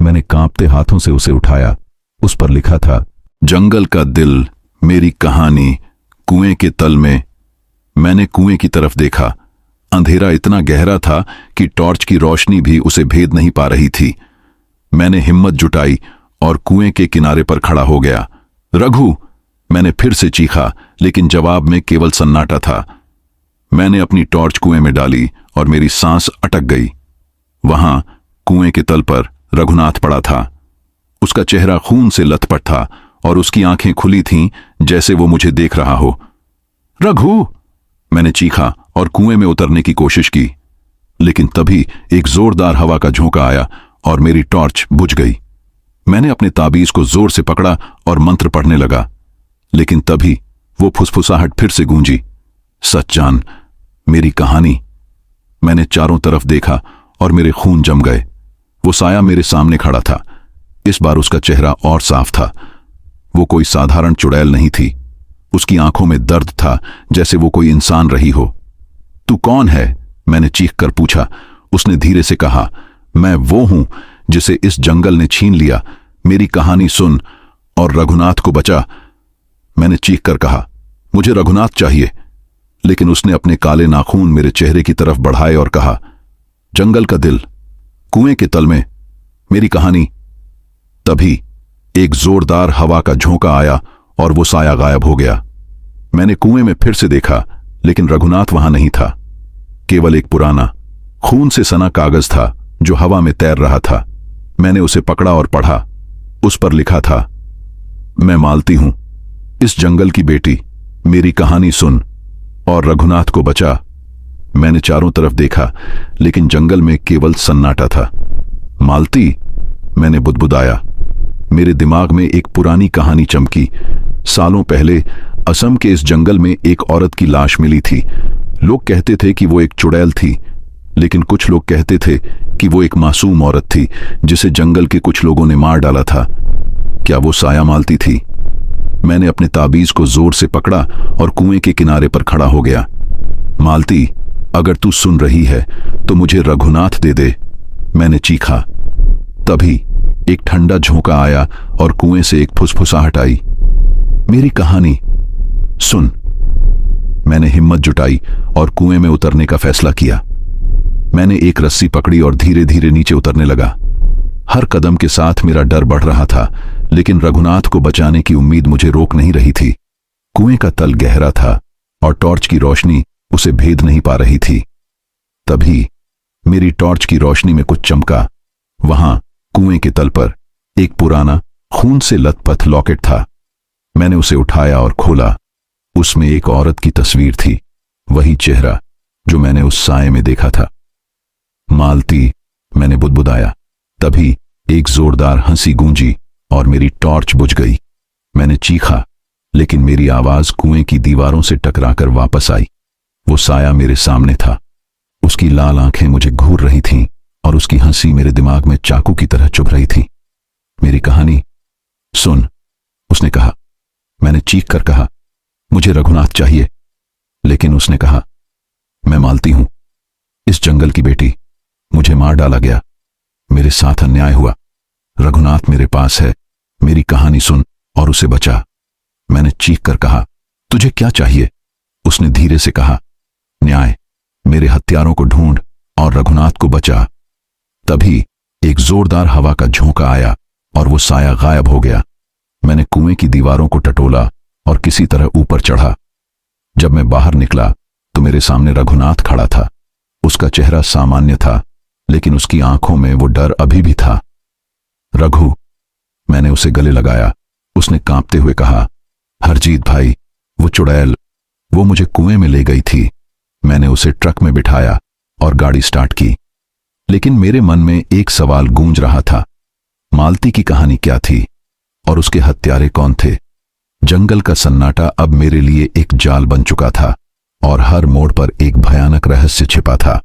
मैंने कांपते हाथों से उसे उठाया। उस पर लिखा था, जंगल का दिल, मेरी कहानी, कुएं के तल में। मैंने कुएं की तरफ देखा। अंधेरा इतना गहरा था कि टॉर्च की रोशनी भी उसे भेद नहीं पा रही थी। मैंने हिम्मत जुटाई और कुएं के किनारे पर खड़ा हो गया। रघु, मैंने फिर से चीखा, लेकिन जवाब में केवल सन्नाटा था। मैंने अपनी टॉर्च कुएं में डाली और मेरी सांस अटक गई। वहां कुएं के तल पर रघुनाथ पड़ा था। उसका चेहरा खून से लथपथ था और उसकी आंखें खुली थीं, जैसे वो मुझे देख रहा हो। रघु, मैंने चीखा और कुएं में उतरने की कोशिश की। लेकिन तभी एक जोरदार हवा का झोंका आया और मेरी टॉर्च बुझ गई। मैंने अपने ताबीज को जोर से पकड़ा और मंत्र पढ़ने लगा। लेकिन तभी वो फुसफुसाहट फिर से गूंजी, सच जान, मेरी कहानी। मैंने चारों तरफ देखा और मेरे खून जम गए। वो साया मेरे सामने खड़ा था। इस बार उसका चेहरा और साफ था। वो कोई साधारण चुड़ैल नहीं थी। उसकी आंखों में दर्द था, जैसे वो कोई इंसान रही हो। तू कौन है? मैंने चीख कर पूछा। उसने धीरे से कहा, मैं वो हूं जिसे इस जंगल ने छीन लिया। मेरी कहानी सुन और रघुनाथ को बचा। मैंने चीख कर कहा, मुझे रघुनाथ चाहिए। लेकिन उसने अपने काले नाखून मेरे चेहरे की तरफ बढ़ाए और कहा, जंगल का दिल, कुएं के तल में, मेरी कहानी। तभी एक जोरदार हवा का झोंका आया और वो साया गायब हो गया। मैंने कुएं में फिर से देखा, लेकिन रघुनाथ वहां नहीं था। केवल एक पुराना खून से सना कागज था जो हवा में तैर रहा था। मैंने उसे पकड़ा और पढ़ा। उस पर लिखा था, मैं मालती हूं, इस जंगल की बेटी, मेरी कहानी सुन और रघुनाथ को बचा। मैंने चारों तरफ देखा, लेकिन जंगल में केवल सन्नाटा था। मालती, मैंने बुदबुदाया। मेरे दिमाग में एक पुरानी कहानी चमकी। सालों पहले असम के इस जंगल में एक औरत की लाश मिली थी। लोग कहते थे कि वो एक चुड़ैल थी, लेकिन कुछ लोग कहते थे कि वो एक मासूम औरत थी जिसे जंगल के कुछ लोगों ने मार डाला था। क्या वो साया मालती थी? मैंने अपने ताबीज को जोर से पकड़ा और कुएं के किनारे पर खड़ा हो गया। मालती, अगर तू सुन रही है तो मुझे रघुनाथ दे दे, मैंने चीखा। तभी एक ठंडा झोंका आया और कुएं से एक फुसफुसाहट आई, मेरी कहानी सुन। मैंने हिम्मत जुटाई और कुएं में उतरने का फैसला किया। मैंने एक रस्सी पकड़ी और धीरे धीरे नीचे उतरने लगा। हर कदम के साथ मेरा डर बढ़ रहा था, लेकिन रघुनाथ को बचाने की उम्मीद मुझे रोक नहीं रही थी। कुएं का तल गहरा था और टॉर्च की रोशनी उसे भेद नहीं पा रही थी। तभी मेरी टॉर्च की रोशनी में कुछ चमका। वहां कुएं के तल पर एक पुराना खून से लथपथ लॉकेट था। मैंने उसे उठाया और खोला। उसमें एक औरत की तस्वीर थी, वही चेहरा जो मैंने उस साए में देखा था। मालती, मैंने बुदबुदाया। तभी एक जोरदार हंसी गूंजी और मेरी टॉर्च बुझ गई। मैंने चीखा, लेकिन मेरी आवाज कुएं की दीवारों से टकराकर वापस आई। वो साया मेरे सामने था। उसकी लाल आंखें मुझे घूर रही थीं और उसकी हंसी मेरे दिमाग में चाकू की तरह चुभ रही थी। मेरी कहानी सुन, उसने कहा। मैंने चीख कर कहा, मुझे रघुनाथ चाहिए। लेकिन उसने कहा, मैं मालती हूं, इस जंगल की बेटी, मुझे मार डाला गया। मेरे साथ अन्याय हुआ। रघुनाथ मेरे पास है, मेरी कहानी सुन और उसे बचा। मैंने चीख कर कहा, तुझे क्या चाहिए? उसने धीरे से कहा, न्याय, मेरे हत्यारों को ढूंढ और रघुनाथ को बचा। तभी एक जोरदार हवा का झोंका आया और वो साया गायब हो गया। मैंने कुएं की दीवारों को टटोला और किसी तरह ऊपर चढ़ा। जब मैं बाहर निकला तो मेरे सामने रघुनाथ खड़ा था। उसका चेहरा सामान्य था, लेकिन उसकी आंखों में वो डर अभी भी था। रघु, मैंने उसे गले लगाया। उसने कांपते हुए कहा, हरजीत भाई, वो चुड़ैल, वो मुझे कुएं में ले गई थी। मैंने उसे ट्रक में बिठाया और गाड़ी स्टार्ट की। लेकिन मेरे मन में एक सवाल गूंज रहा था, मालती की कहानी क्या थी और उसके हत्यारे कौन थे? जंगल का सन्नाटा अब मेरे लिए एक जाल बन चुका था और हर मोड़ पर एक भयानक रहस्य छिपा था।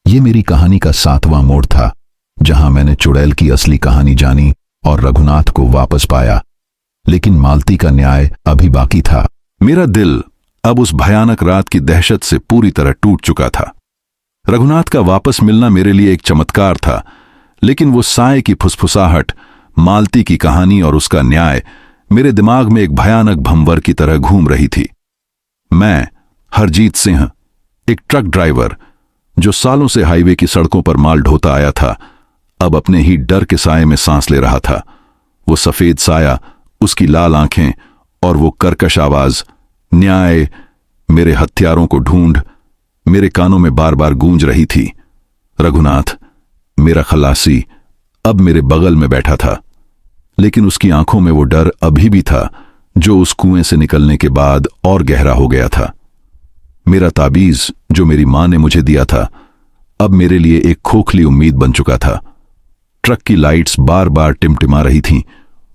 ये मेरी कहानी का 7वां मोड़ था, जहां मैंने चुड़ैल की असली कहानी जानी और रघुनाथ को वापस पाया। लेकिन मालती का न्याय अभी बाकी था। मेरा दिल अब उस भयानक रात की दहशत से पूरी तरह टूट चुका था। रघुनाथ का वापस मिलना मेरे लिए एक चमत्कार था, लेकिन वो साए की फुसफुसाहट, मालती की कहानी और उसका न्याय मेरे दिमाग में एक भयानक भंवर की तरह घूम रही थी। मैं, हरजीत सिंह, एक ट्रक ड्राइवर जो सालों से हाईवे की सड़कों पर माल ढोता आया था, अब अपने ही डर के साए में सांस ले रहा था। वो सफेद साया, उसकी लाल आंखें और वो कर्कश आवाज, न्याय, मेरे हथियारों को ढूंढ, मेरे कानों में बार बार गूंज रही थी। रघुनाथ, मेरा खलासी, अब मेरे बगल में बैठा था, लेकिन उसकी आंखों में वो डर अभी भी था जो उस कुएं से निकलने के बाद और गहरा हो गया था। मेरा ताबीज जो मेरी मां ने मुझे दिया था, अब मेरे लिए एक खोखली उम्मीद बन चुका था। ट्रक की लाइट्स बार बार टिमटिमा रही थीं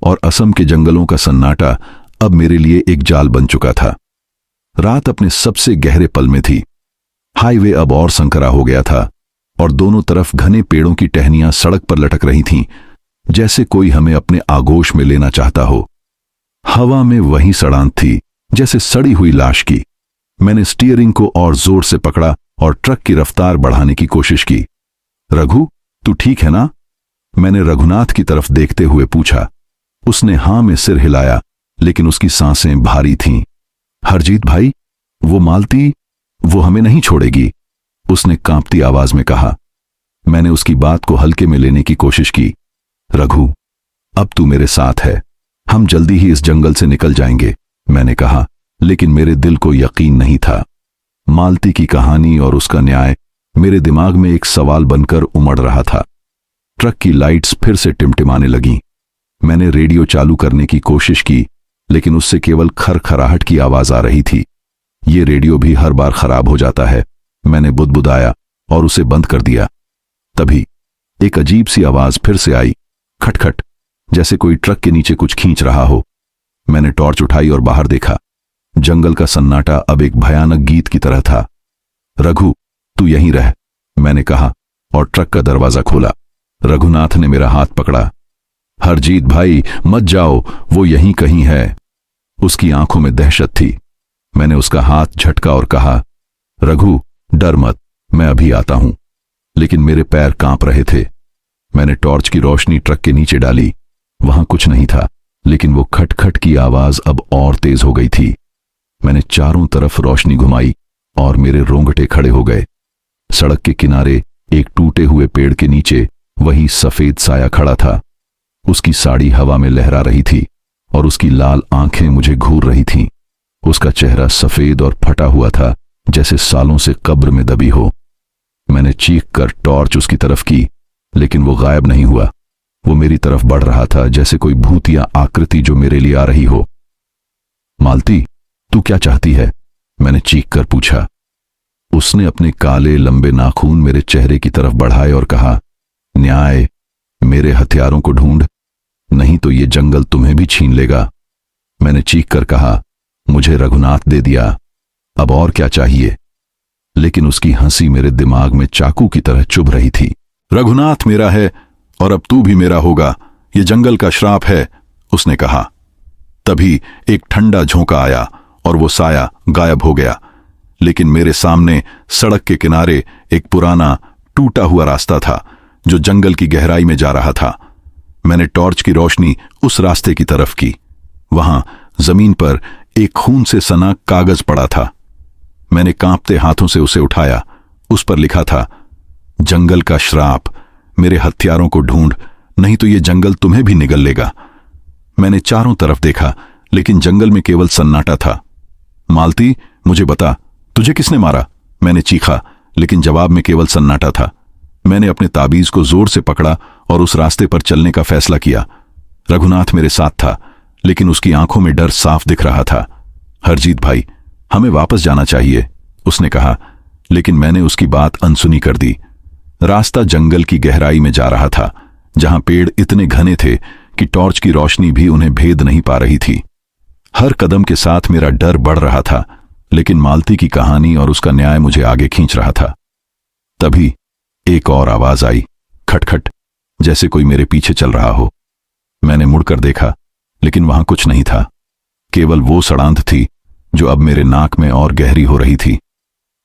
और असम के जंगलों का सन्नाटा अब मेरे लिए एक जाल बन चुका था। रात अपने सबसे गहरे पल में थी। हाईवे अब और संकरा हो गया था और दोनों तरफ घने पेड़ों की टहनियां सड़क पर लटक रही थीं, जैसे कोई हमें अपने आगोश में लेना चाहता हो। हवा में वही सड़ांत थी जैसे सड़ी हुई लाश की। मैंने स्टीयरिंग को और जोर से पकड़ा और ट्रक की रफ्तार बढ़ाने की कोशिश की। रघु, तू ठीक है ना? मैंने रघुनाथ की तरफ देखते हुए पूछा। उसने हां में सिर हिलाया, लेकिन उसकी सांसें भारी थीं। हरजीत भाई, वो मालती, वो हमें नहीं छोड़ेगी, उसने कांपती आवाज में कहा। मैंने उसकी बात को हल्के में लेने की कोशिश की। रघु, अब तू मेरे साथ है, हम जल्दी ही इस जंगल से निकल जाएंगे, मैंने कहा, लेकिन मेरे दिल को यकीन नहीं था। मालती की कहानी और उसका न्याय मेरे दिमाग में एक सवाल बनकर उमड़ रहा था। ट्रक की लाइट्स फिर से टिमटिमाने लगीं। मैंने रेडियो चालू करने की कोशिश की, लेकिन उससे केवल खरखराहट की आवाज आ रही थी। ये रेडियो भी हर बार खराब हो जाता है, मैंने बुदबुदाया और उसे बंद कर दिया। तभी एक अजीब सी आवाज फिर से आई, खटखट, जैसे कोई ट्रक के नीचे कुछ खींच रहा हो। मैंने टॉर्च उठाई और बाहर देखा। जंगल का सन्नाटा अब एक भयानक गीत की तरह था। रघु, तू यहीं रह, मैंने कहा और ट्रक का दरवाजा खोला। रघुनाथ ने मेरा हाथ पकड़ा। हरजीत भाई, मत जाओ, वो यहीं कहीं है। उसकी आंखों में दहशत थी। मैंने उसका हाथ झटका और कहा, रघु, डर मत, मैं अभी आता हूं। लेकिन मेरे पैर कांप रहे थे। मैंने टॉर्च की रोशनी ट्रक के नीचे डाली। वहां कुछ नहीं था, लेकिन वो खटखट की आवाज अब और तेज हो गई थी। मैंने चारों तरफ रोशनी घुमाई और मेरे रोंगटे खड़े हो गए। सड़क के किनारे एक टूटे हुए पेड़ के नीचे वही सफेद साया खड़ा था। उसकी साड़ी हवा में लहरा रही थी और उसकी लाल आंखें मुझे घूर रही थीं। उसका चेहरा सफेद और फटा हुआ था, जैसे सालों से कब्र में दबी हो। मैंने चीख कर टॉर्च उसकी तरफ की, लेकिन वो गायब नहीं हुआ। वो मेरी तरफ बढ़ रहा था, जैसे कोई भूतिया आकृति जो मेरे लिए आ रही हो। मालती, तू क्या चाहती है? मैंने चीख कर पूछा। उसने अपने काले लंबे नाखून मेरे चेहरे की तरफ बढ़ाए और कहा, न्याय, मेरे हथियारों को ढूंढ, नहीं तो ये जंगल तुम्हें भी छीन लेगा। मैंने चीख कर कहा, मुझे रघुनाथ दे दिया, अब और क्या चाहिए? लेकिन उसकी हंसी मेरे दिमाग में चाकू की तरह चुभ रही थी। रघुनाथ मेरा है और अब तू भी मेरा होगा, ये जंगल का श्राप है, उसने कहा। तभी एक ठंडा झोंका आया और वो साया गायब हो गया। लेकिन मेरे सामने सड़क के किनारे एक पुराना टूटा हुआ रास्ता था जो जंगल की गहराई में जा रहा था। मैंने टॉर्च की रोशनी उस रास्ते की तरफ की। वहां जमीन पर एक खून से सना कागज पड़ा था। मैंने कांपते हाथों से उसे उठाया। उस पर लिखा था, जंगल का श्राप, मेरे हथियारों को ढूंढ, नहीं तो ये जंगल तुम्हें भी निगल लेगा। मैंने चारों तरफ देखा, लेकिन जंगल में केवल सन्नाटा था। मालती, मुझे बता, तुझे किसने मारा? मैंने चीखा, लेकिन जवाब में केवल सन्नाटा था। मैंने अपने ताबीज को जोर से पकड़ा और उस रास्ते पर चलने का फैसला किया। रघुनाथ मेरे साथ था, लेकिन उसकी आंखों में डर साफ दिख रहा था। हरजीत भाई, हमें वापस जाना चाहिए, उसने कहा, लेकिन मैंने उसकी बात अनसुनी कर दी। रास्ता जंगल की गहराई में जा रहा था, जहां पेड़ इतने घने थे कि टॉर्च की रोशनी भी उन्हें भेद नहीं पा रही थी। हर कदम के साथ मेरा डर बढ़ रहा था, लेकिन मालती की कहानी और उसका न्याय मुझे आगे खींच रहा था। तभी एक और आवाज आई, खटखट, जैसे कोई मेरे पीछे चल रहा हो। मैंने मुड़कर देखा, लेकिन वहां कुछ नहीं था, केवल वो सड़ांध थी जो अब मेरे नाक में और गहरी हो रही थी।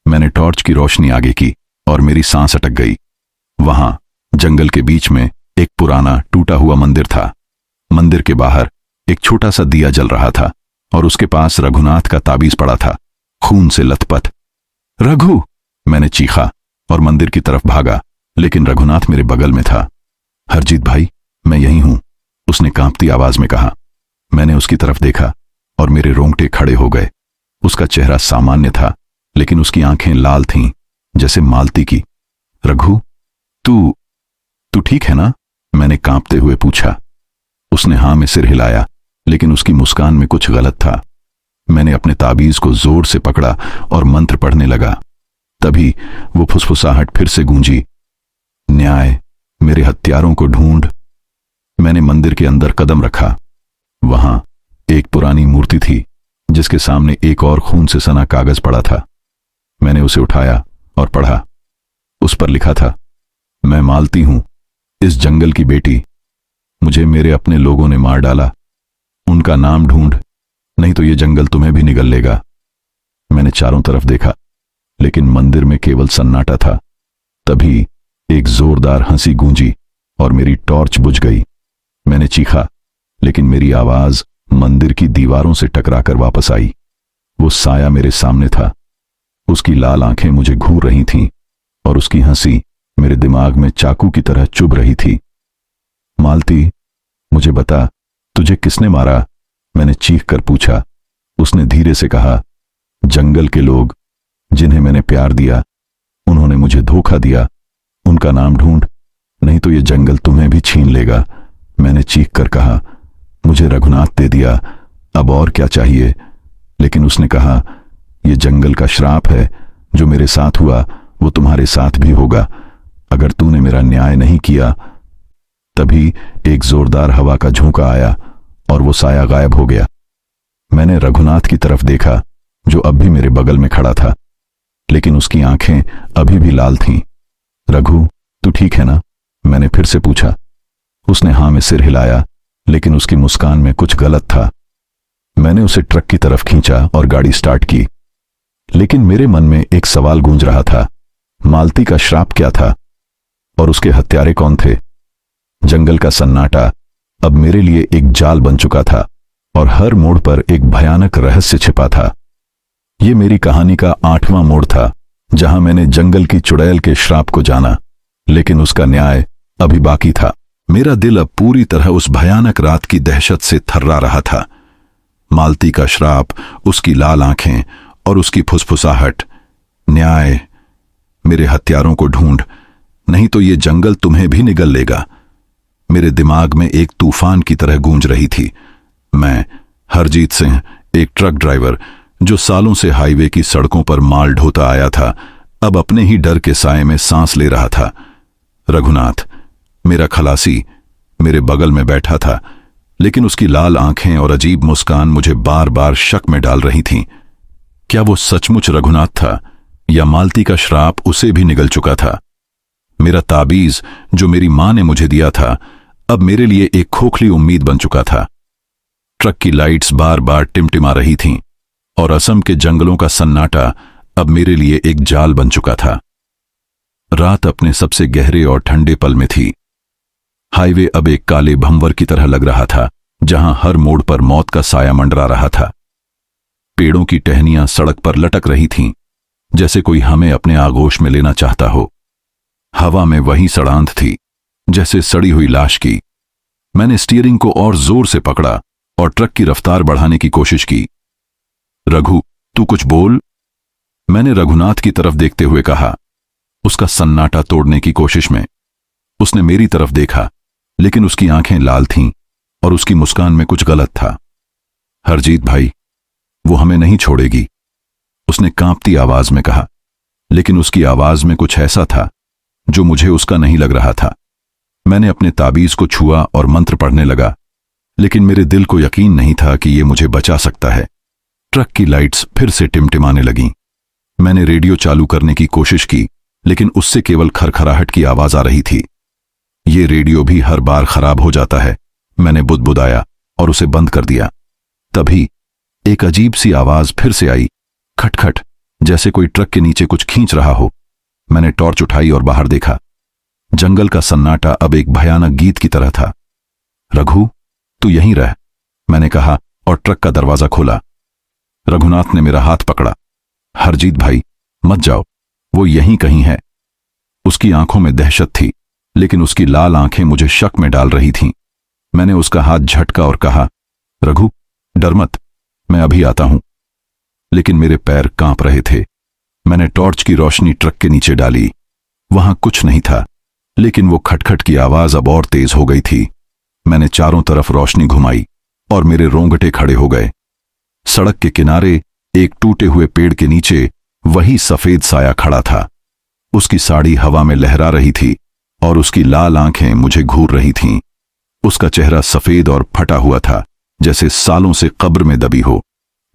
मैंने टॉर्च की रोशनी आगे की और मेरी सांस अटक गई। वहां जंगल के बीच में एक पुराना टूटा हुआ मंदिर था। मंदिर के बाहर एक छोटा सा दिया जल रहा था और उसके पास रघुनाथ का ताबीज पड़ा था, खून से लथपथ। रघु! मैंने चीखा और मंदिर की तरफ भागा, लेकिन रघुनाथ मेरे बगल में था। हरजीत भाई, मैं यहीं हूं, उसने कांपती आवाज में कहा। मैंने उसकी तरफ देखा और मेरे रोंगटे खड़े हो गए। उसका चेहरा सामान्य था, लेकिन उसकी आंखें लाल थीं, जैसे मालती की। रघु, तू ठीक है ना? मैंने कांपते हुए पूछा। उसने हां में सिर हिलाया, लेकिन उसकी मुस्कान में कुछ गलत था। मैंने अपने ताबीज को जोर से पकड़ा और मंत्र पढ़ने लगा। तभी वो फुसफुसाहट फिर से गूंजी, न्याय, मेरे हत्यारों को ढूंढ। मैंने मंदिर के अंदर कदम रखा। वहां एक पुरानी मूर्ति थी, जिसके सामने एक और खून से सना कागज पड़ा था। मैंने उसे उठाया और पढ़ा। उस पर लिखा था, मैं मालती हूं, इस जंगल की बेटी। मुझे मेरे अपने लोगों ने मार डाला। उनका नाम ढूंढ, नहीं तो ये जंगल तुम्हें भी निगल लेगा। मैंने चारों तरफ देखा, लेकिन मंदिर में केवल सन्नाटा था। तभी एक जोरदार हंसी गूंजी और मेरी टॉर्च बुझ गई। मैंने चीखा, लेकिन मेरी आवाज मंदिर की दीवारों से टकराकर वापस आई। वो साया मेरे सामने था। उसकी लाल आंखें मुझे घूर रही थीं और उसकी हंसी मेरे दिमाग में चाकू की तरह चुभ रही थी। मालती, मुझे बता, तुझे किसने मारा? मैंने चीख कर पूछा। उसने धीरे से कहा, जंगल के लोग, जिन्हें मैंने प्यार दिया, उन्होंने मुझे धोखा दिया। उनका नाम ढूंढ, नहीं तो ये जंगल तुम्हें भी छीन लेगा। मैंने चीख कर कहा, मुझे रघुनाथ दे दिया, अब और क्या चाहिए? लेकिन उसने कहा, यह जंगल का श्राप है, जो मेरे साथ हुआ वो तुम्हारे साथ भी होगा, अगर तूने मेरा न्याय नहीं किया। तभी एक जोरदार हवा का झोंका आया और वो साया गायब हो गया। मैंने रघुनाथ की तरफ देखा, जो अब भी मेरे बगल में खड़ा था, लेकिन उसकी आंखें अभी भी लाल थीं। रघु, तू ठीक है ना? मैंने फिर से पूछा। उसने हां में सिर हिलाया, लेकिन उसकी मुस्कान में कुछ गलत था। मैंने उसे ट्रक की तरफ खींचा और गाड़ी स्टार्ट की, लेकिन मेरे मन में एक सवाल गूंज रहा था, मालती का श्राप क्या था और उसके हत्यारे कौन थे? जंगल का सन्नाटा अब मेरे लिए एक जाल बन चुका था और हर मोड़ पर एक भयानक रहस्य छिपा था। यह मेरी कहानी का 8वां मोड़ था, जहां मैंने जंगल की चुड़ैल के श्राप को जाना, लेकिन उसका न्याय अभी बाकी था। मेरा दिल अब पूरी तरह उस भयानक रात की दहशत से थर्रा रहा था। मालती का श्राप, उसकी लाल आंखें और उसकी फुसफुसाहट, न्याय, मेरे हत्यारों को ढूंढ, नहीं तो ये जंगल तुम्हें भी निगल लेगा, मेरे दिमाग में एक तूफान की तरह गूंज रही थी। मैं, हरजीत सिंह, एक ट्रक ड्राइवर जो सालों से हाईवे की सड़कों पर माल ढोता आया था, अब अपने ही डर के साए में सांस ले रहा था। रघुनाथ, मेरा खलासी, मेरे बगल में बैठा था, लेकिन उसकी लाल आंखें और अजीब मुस्कान मुझे बार बार शक में डाल रही थीं। क्या वो सचमुच रघुनाथ था, या मालती का श्राप उसे भी निगल चुका था? मेरा ताबीज, जो मेरी मां ने मुझे दिया था, अब मेरे लिए एक खोखली उम्मीद बन चुका था। ट्रक की लाइट्स बार बार टिमटिमा रही थीं और असम के जंगलों का सन्नाटा अब मेरे लिए एक जाल बन चुका था। रात अपने सबसे गहरे और ठंडे पल में थी। हाईवे अब एक काले भंवर की तरह लग रहा था, जहां हर मोड़ पर मौत का साया मंडरा रहा था। पेड़ों की टहनियां सड़क पर लटक रही थीं, जैसे कोई हमें अपने आगोश में लेना चाहता हो। हवा में वही सड़ांध थी, जैसे सड़ी हुई लाश की। मैंने स्टीयरिंग को और जोर से पकड़ा और ट्रक की रफ्तार बढ़ाने की कोशिश की। रघु, तू कुछ बोल, मैंने रघुनाथ की तरफ देखते हुए कहा, उसका सन्नाटा तोड़ने की कोशिश में। उसने मेरी तरफ देखा, लेकिन उसकी आंखें लाल थीं और उसकी मुस्कान में कुछ गलत था। हरजीत भाई, वो हमें नहीं छोड़ेगी, उसने कांपती आवाज में कहा, लेकिन उसकी आवाज में कुछ ऐसा था जो मुझे उसका नहीं लग रहा था। मैंने अपने ताबीज को छुआ और मंत्र पढ़ने लगा, लेकिन मेरे दिल को यकीन नहीं था कि यह मुझे बचा सकता है। ट्रक की लाइट्स फिर से टिमटिमाने लगीं। मैंने रेडियो चालू करने की कोशिश की, लेकिन उससे केवल खरखराहट की आवाज आ रही थी। ये रेडियो भी हर बार खराब हो जाता है, मैंने बुदबुदाया और उसे बंद कर दिया। तभी एक अजीब सी आवाज फिर से आई, खटखट, जैसे कोई ट्रक के नीचे कुछ खींच रहा हो। मैंने टॉर्च उठाई और बाहर देखा। जंगल का सन्नाटा अब एक भयानक गीत की तरह था। रघु, तू यहीं रह, मैंने कहा और ट्रक का दरवाजा खोला। रघुनाथ ने मेरा हाथ पकड़ा। हरजीत भाई, मत जाओ, वो यहीं कहीं है। उसकी आंखों में दहशत थी, लेकिन उसकी लाल आंखें मुझे शक में डाल रही थीं। मैंने उसका हाथ झटका और कहा, रघु, डर मत, मैं अभी आता हूं। लेकिन मेरे पैर कांप रहे थे। मैंने टॉर्च की रोशनी ट्रक के नीचे डाली। वहां कुछ नहीं था, लेकिन वो खटखट की आवाज अब और तेज हो गई थी। मैंने चारों तरफ रोशनी घुमाई और मेरे रोंगटे खड़े हो गए। सड़क के किनारे एक टूटे हुए पेड़ के नीचे वही सफेद साया खड़ा था। उसकी साड़ी हवा में लहरा रही थी और उसकी लाल आंखें मुझे घूर रही थीं। उसका चेहरा सफेद और फटा हुआ था, जैसे सालों से कब्र में दबी हो।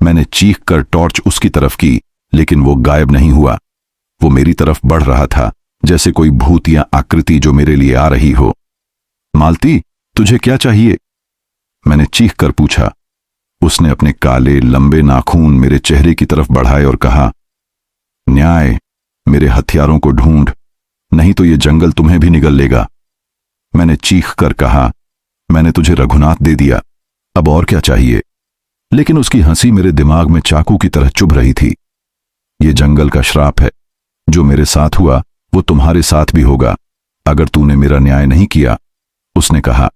मैंने चीख कर टॉर्च उसकी तरफ की, लेकिन वो गायब नहीं हुआ। वो मेरी तरफ बढ़ रहा था, जैसे कोई भूत या आकृति जो मेरे लिए आ रही हो। मालती, तुझे क्या चाहिए? मैंने चीख कर पूछा। उसने अपने काले लंबे नाखून मेरे चेहरे की तरफ बढ़ाए और कहा, न्याय, मेरे हथियारों को ढूंढ, नहीं तो ये जंगल तुम्हें भी निगल लेगा। मैंने चीख कर कहा, मैंने तुझे रघुनाथ दे दिया, अब और क्या चाहिए? लेकिन उसकी हंसी मेरे दिमाग में चाकू की तरह चुभ रही थी। ये जंगल का श्राप है, जो मेरे साथ हुआ वो तुम्हारे साथ भी होगा, अगर तूने मेरा न्याय नहीं किया, उसने कहा।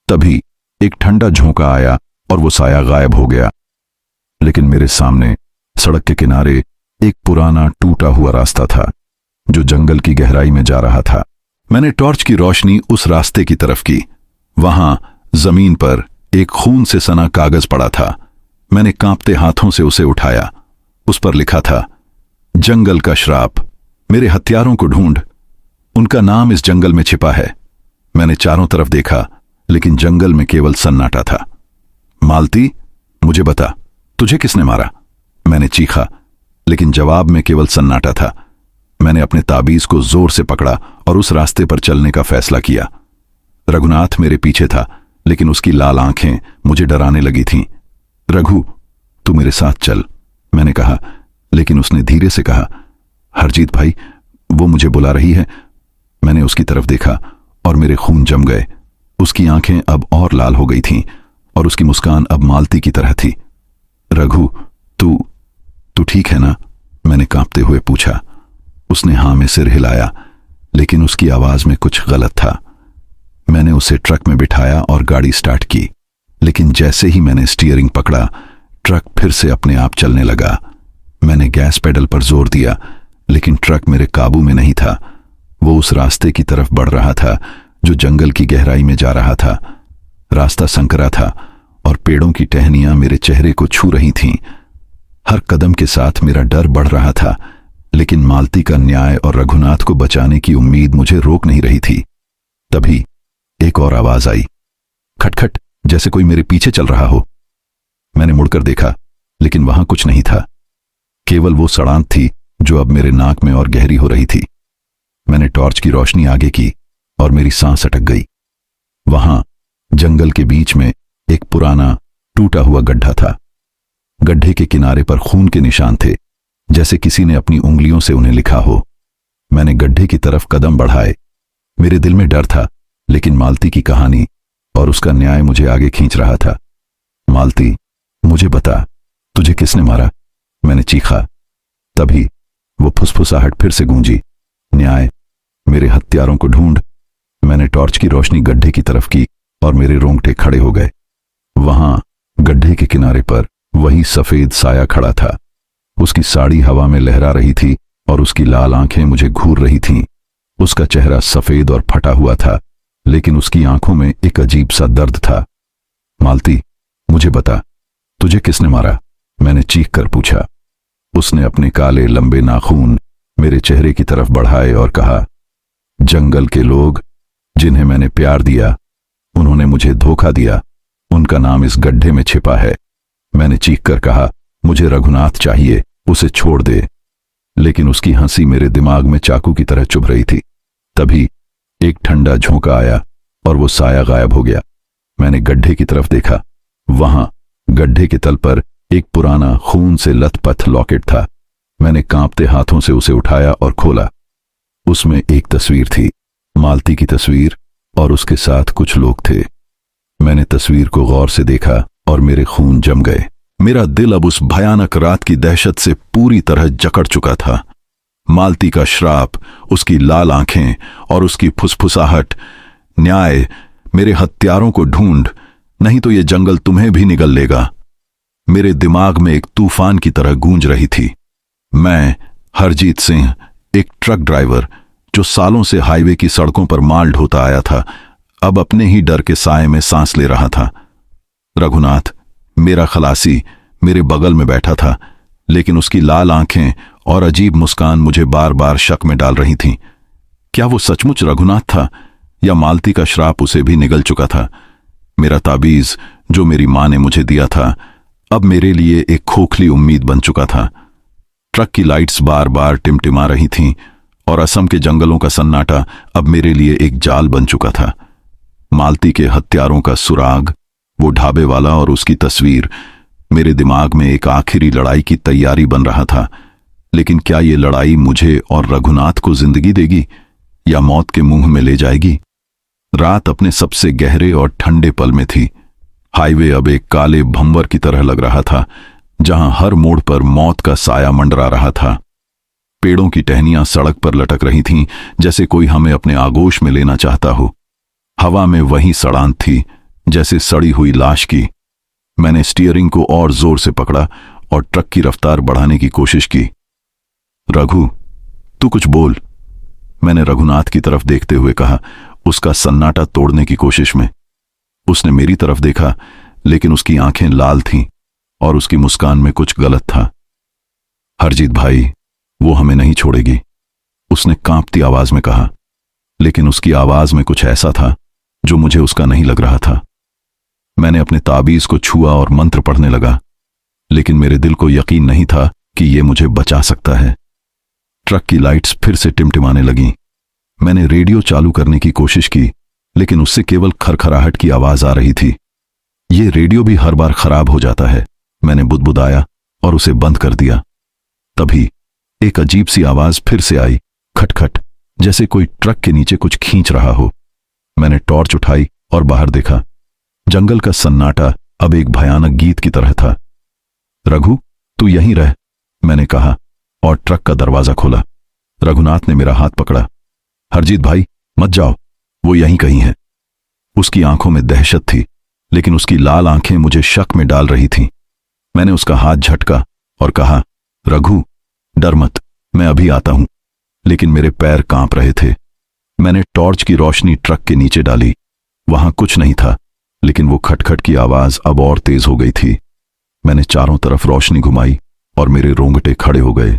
तभी एक ठंडा झोंका आया और वो साया गायब हो गया। लेकिन मेरे सामने सड़क के किनारे एक पुराना टूटा हुआ रास्ता था, जो जंगल की गहराई में जा रहा था। मैंने टॉर्च की रोशनी उस रास्ते की तरफ की। वहां जमीन पर एक खून से सना कागज पड़ा था। मैंने कांपते हाथों से उसे उठाया। उस पर लिखा था, जंगल का श्राप, मेरे हथियारों को ढूंढ, उनका नाम इस जंगल में छिपा है। मैंने चारों तरफ देखा, लेकिन जंगल में केवल सन्नाटा था। मालती, मुझे बता, तुझे किसने मारा? मैंने चीखा, लेकिन जवाब में केवल सन्नाटा था। मैंने अपने ताबीज को जोर से पकड़ा और उस रास्ते पर चलने का फैसला किया। रघुनाथ मेरे पीछे था, लेकिन उसकी लाल आंखें मुझे डराने लगी थीं। रघु, तू मेरे साथ चल, मैंने कहा, लेकिन उसने धीरे से कहा, हरजीत भाई, वो मुझे बुला रही है। मैंने उसकी तरफ देखा और मेरे खून जम गए। उसकी आंखें अब और लाल हो गई थीं और उसकी मुस्कान अब मालती की तरह थी। रघु, तू ठीक है ना? मैंने कांपते हुए पूछा। उसने हां में सिर हिलाया, लेकिन उसकी आवाज में कुछ गलत था। मैंने उसे ट्रक में बिठाया और गाड़ी स्टार्ट की, लेकिन जैसे ही मैंने स्टीयरिंग पकड़ा, ट्रक फिर से अपने आप चलने लगा। मैंने गैस पेडल पर जोर दिया, लेकिन ट्रक मेरे काबू में नहीं था। वो उस रास्ते की तरफ बढ़ रहा था जो जंगल की गहराई में जा रहा था। रास्ता संकरा था और पेड़ों की टहनियां मेरे चेहरे को छू रही थीं। हर कदम के साथ मेरा डर बढ़ रहा था, लेकिन मालती का न्याय और रघुनाथ को बचाने की उम्मीद मुझे रोक नहीं रही थी। तभी एक और आवाज आई, खटखट, जैसे कोई मेरे पीछे चल रहा हो। मैंने मुड़कर देखा, लेकिन वहां कुछ नहीं था, केवल वो सड़ांत थी जो अब मेरे नाक में और गहरी हो रही थी। मैंने टॉर्च की रोशनी आगे की और मेरी सांस अटक गई। वहां जंगल के बीच में एक पुराना टूटा हुआ गड्ढा था। गड्ढे के किनारे पर खून के निशान थे, जैसे किसी ने अपनी उंगलियों से उन्हें लिखा हो। मैंने गड्ढे की तरफ कदम बढ़ाए। मेरे दिल में डर था, लेकिन मालती की कहानी और उसका न्याय मुझे आगे खींच रहा था। मालती, मुझे बता, तुझे किसने मारा? मैंने चीखा। तभी वो फुसफुसाहट फिर से गूंजी, न्याय, मेरे हत्यारों को ढूंढ। मैंने टॉर्च की रोशनी गड्ढे की तरफ की और मेरे रोंगटे खड़े हो गए। वहां गड्ढे के किनारे पर वही सफेद साया खड़ा था। उसकी साड़ी हवा में लहरा रही थी और उसकी लाल आंखें मुझे घूर रही थीं। उसका चेहरा सफेद और फटा हुआ था, लेकिन उसकी आंखों में एक अजीब सा दर्द था। मालती, मुझे बता, तुझे किसने मारा? मैंने चीख कर पूछा। उसने अपने काले लंबे नाखून मेरे चेहरे की तरफ बढ़ाए और कहा, जंगल के लोग जिन्हें मैंने प्यार दिया, उन्होंने मुझे धोखा दिया। उनका नाम इस गड्ढे में छिपा है। मैंने चीख कर कहा, मुझे रघुनाथ चाहिए, उसे छोड़ दे। लेकिन उसकी हंसी मेरे दिमाग में चाकू की तरह चुभ रही थी। तभी एक ठंडा झोंका आया और वो साया गायब हो गया। मैंने गड्ढे की तरफ देखा। वहां गड्ढे के तल पर एक पुराना खून से लथपथ लॉकेट था। मैंने कांपते हाथों से उसे उठाया और खोला। उसमें एक तस्वीर थी, मालती की तस्वीर, और उसके साथ कुछ लोग थे। मैंने तस्वीर को गौर से देखा और मेरे खून जम गए। मेरा दिल अब उस भयानक रात की दहशत से पूरी तरह जकड़ चुका था। मालती का श्राप, उसकी लाल आंखें और उसकी फुसफुसाहट, न्याय, मेरे हत्यारों को ढूंढ, नहीं तो ये जंगल तुम्हें भी निगल लेगा, मेरे दिमाग में एक तूफान की तरह गूंज रही थी। मैं हरजीत सिंह, एक ट्रक ड्राइवर जो सालों से हाईवे की सड़कों पर माल ढोता आया था, अब अपने ही डर के साए में सांस ले रहा था। रघुनाथ, मेरा खलासी, मेरे बगल में बैठा था, लेकिन उसकी लाल आंखें और अजीब मुस्कान मुझे बार बार शक में डाल रही थीं। क्या वो सचमुच रघुनाथ था या मालती का श्राप उसे भी निगल चुका था? मेरा ताबीज जो मेरी मां ने मुझे दिया था, अब मेरे लिए एक खोखली उम्मीद बन चुका था। ट्रक की लाइट्स बार बार टिमटिमा रही थीं और असम के जंगलों का सन्नाटा अब मेरे लिए एक जाल बन चुका था। मालती के हत्यारों का सुराग, वो ढाबे वाला और उसकी तस्वीर, मेरे दिमाग में एक आखिरी लड़ाई की तैयारी बन रहा था। लेकिन क्या ये लड़ाई मुझे और रघुनाथ को जिंदगी देगी या मौत के मुंह में ले जाएगी? रात अपने सबसे गहरे और ठंडे पल में थी। हाईवे अब एक काले भंवर की तरह लग रहा था, जहां हर मोड़ पर मौत का साया मंडरा रहा था। पेड़ों की टहनियां सड़क पर लटक रही थीं, जैसे कोई हमें अपने आगोश में लेना चाहता हो। हवा में वही सड़ांत थी, जैसे सड़ी हुई लाश की। मैंने स्टीयरिंग को और जोर से पकड़ा और ट्रक की रफ्तार बढ़ाने की कोशिश की। रघु, तू कुछ बोल, मैंने रघुनाथ की तरफ देखते हुए कहा, उसका सन्नाटा तोड़ने की कोशिश में। उसने मेरी तरफ देखा, लेकिन उसकी आंखें लाल थीं और उसकी मुस्कान में कुछ गलत था। हरजीत भाई, वो हमें नहीं छोड़ेगी, उसने कांपती आवाज में कहा। लेकिन उसकी आवाज में कुछ ऐसा था जो मुझे उसका नहीं लग रहा था। मैंने अपने ताबीज को छुआ और मंत्र पढ़ने लगा, लेकिन मेरे दिल को यकीन नहीं था कि ये मुझे बचा सकता है। ट्रक की लाइट्स फिर से टिमटिमाने लगीं। मैंने रेडियो चालू करने की कोशिश की, लेकिन उससे केवल खरखराहट की आवाज आ रही थी। ये रेडियो भी हर बार खराब हो जाता है, मैंने बुदबुदाया और उसे बंद कर दिया। तभी एक अजीब सी आवाज फिर से आई, खटखट, जैसे कोई ट्रक के नीचे कुछ खींच रहा हो। मैंने टॉर्च उठाई और बाहर देखा। जंगल का सन्नाटा अब एक भयानक गीत की तरह था। रघु, तू यहीं रह, मैंने कहा और ट्रक का दरवाजा खोला। रघुनाथ ने मेरा हाथ पकड़ा। हरजीत भाई, मत जाओ, वो यहीं कहीं है। उसकी आंखों में दहशत थी, लेकिन उसकी लाल आंखें मुझे शक में डाल रही थीं। मैंने उसका हाथ झटका और कहा, रघु, डर मत, मैं अभी आता हूं। लेकिन मेरे पैर कांप रहे थे। मैंने टॉर्च की रोशनी ट्रक के नीचे डाली। वहां कुछ नहीं था, लेकिन वो खटखट की आवाज अब और तेज हो गई थी। मैंने चारों तरफ रोशनी घुमाई और मेरे रोंगटे खड़े हो गए।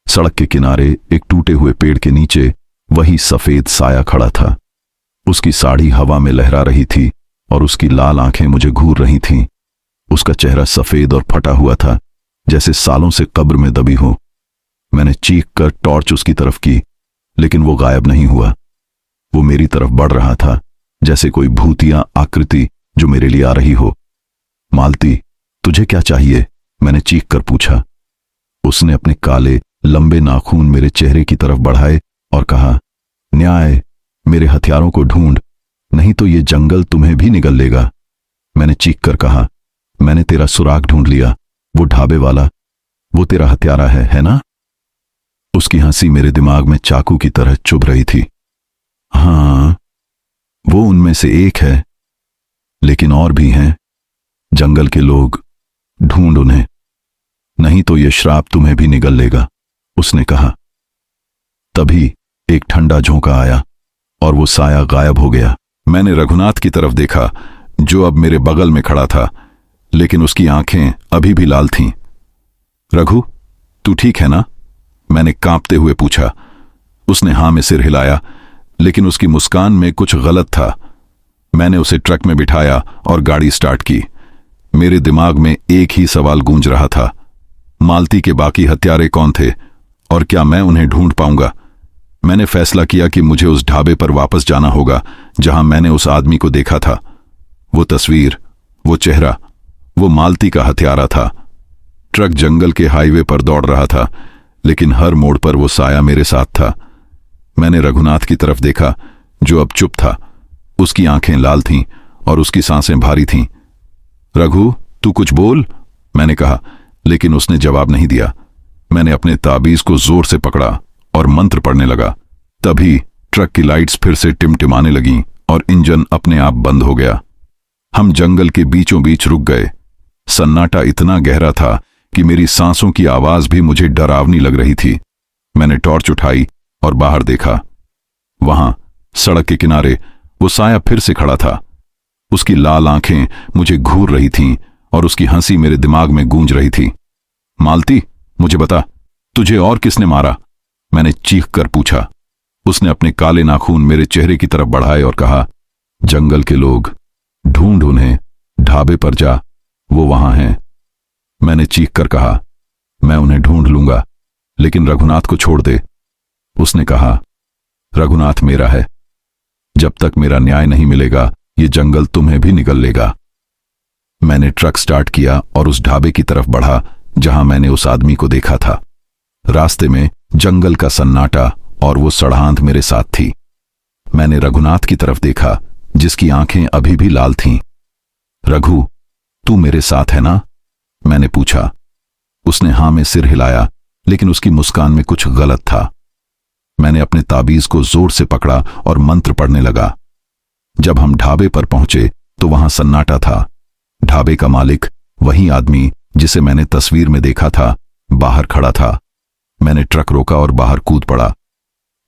सड़क के किनारे एक टूटे हुए पेड़ के नीचे वही सफेद साया खड़ा था। उसकी साड़ी हवा में लहरा रही थी और उसकी लाल आंखें मुझे घूर रही थीं। उसका चेहरा सफेद और फटा हुआ था, जैसे सालों से कब्र में दबी हो। मैंने चीख कर टॉर्च उसकी तरफ की, लेकिन वो गायब नहीं हुआ। वो मेरी तरफ बढ़ रहा था, जैसे कोई भूतिया आकृति जो मेरे लिए आ रही हो। मालती, तुझे क्या चाहिए? मैंने चीख कर पूछा। उसने अपने काले लंबे नाखून मेरे चेहरे की तरफ बढ़ाए और कहा, न्याय, मेरे हथियारों को ढूंढ, नहीं तो ये जंगल तुम्हें भी निगल लेगा। मैंने चीख कर कहा, मैंने तेरा सुराग ढूंढ लिया, वो ढाबे वाला, वो तेरा हत्यारा है ना? उसकी हंसी मेरे दिमाग में चाकू की तरह चुभ रही थी। हाँ, वो उनमें से एक है, लेकिन और भी हैं। जंगल के लोग, ढूंढ उन्हें, नहीं तो यह श्राप तुम्हें भी निगल लेगा, उसने कहा। तभी एक ठंडा झोंका आया और वो साया गायब हो गया। मैंने रघुनाथ की तरफ देखा, जो अब मेरे बगल में खड़ा था, लेकिन उसकी आंखें अभी भी लाल थीं। रघु, तू ठीक है ना? मैंने कांपते हुए पूछा। उसने हां में सिर हिलाया, लेकिन उसकी मुस्कान में कुछ गलत था। मैंने उसे ट्रक में बिठाया और गाड़ी स्टार्ट की। मेरे दिमाग में एक ही सवाल गूंज रहा था, मालती के बाकी हत्यारे कौन थे और क्या मैं उन्हें ढूंढ पाऊंगा? मैंने फैसला किया कि मुझे उस ढाबे पर वापस जाना होगा जहां मैंने उस आदमी को देखा था। वो तस्वीर, वो चेहरा, वो मालती का हत्यारा था। ट्रक जंगल के हाईवे पर दौड़ रहा था, लेकिन हर मोड़ पर वो साया मेरे साथ था। मैंने रघुनाथ की तरफ देखा, जो अब चुप था। उसकी आंखें लाल थीं और उसकी सांसें भारी थीं। रघु, तू कुछ बोल, मैंने कहा, लेकिन उसने जवाब नहीं दिया। मैंने अपने ताबीज को जोर से पकड़ा और मंत्र पढ़ने लगा। तभी ट्रक की लाइट्स फिर से टिमटिमाने लगीं और इंजन अपने आप बंद हो गया। हम जंगल के बीचों बीच रुक गए। सन्नाटा इतना गहरा था कि मेरी सांसों की आवाज भी मुझे डरावनी लग रही थी। मैंने टॉर्च उठाई और बाहर देखा। वहां सड़क के किनारे वो साया फिर से खड़ा था। उसकी लाल आंखें मुझे घूर रही थीं और उसकी हंसी मेरे दिमाग में गूंज रही थी। मालती, मुझे बता, तुझे और किसने मारा? मैंने चीख कर पूछा। उसने अपने काले नाखून मेरे चेहरे की तरफ बढ़ाए और कहा, जंगल के लोग, ढूंढ उन्हें, ढाबे पर जा, वो वहां हैं। मैंने चीख कर कहा, मैं उन्हें ढूंढ लूंगा, लेकिन रघुनाथ को छोड़ दे। उसने कहा, रघुनाथ मेरा है। जब तक मेरा न्याय नहीं मिलेगा, ये जंगल तुम्हें भी निगल लेगा। मैंने ट्रक स्टार्ट किया और उस ढाबे की तरफ बढ़ा जहां मैंने उस आदमी को देखा था। रास्ते में जंगल का सन्नाटा और वो सड़हांध मेरे साथ थी। मैंने रघुनाथ की तरफ देखा, जिसकी आंखें अभी भी लाल थीं। रघु, तू मेरे साथ है ना? मैंने पूछा। उसने हां में सिर हिलाया, लेकिन उसकी मुस्कान में कुछ गलत था। मैंने अपने ताबीज को जोर से पकड़ा और मंत्र पढ़ने लगा। जब हम ढाबे पर पहुंचे तो वहां सन्नाटा था। ढाबे का मालिक, वही आदमी जिसे मैंने तस्वीर में देखा था, बाहर खड़ा था। मैंने ट्रक रोका और बाहर कूद पड़ा।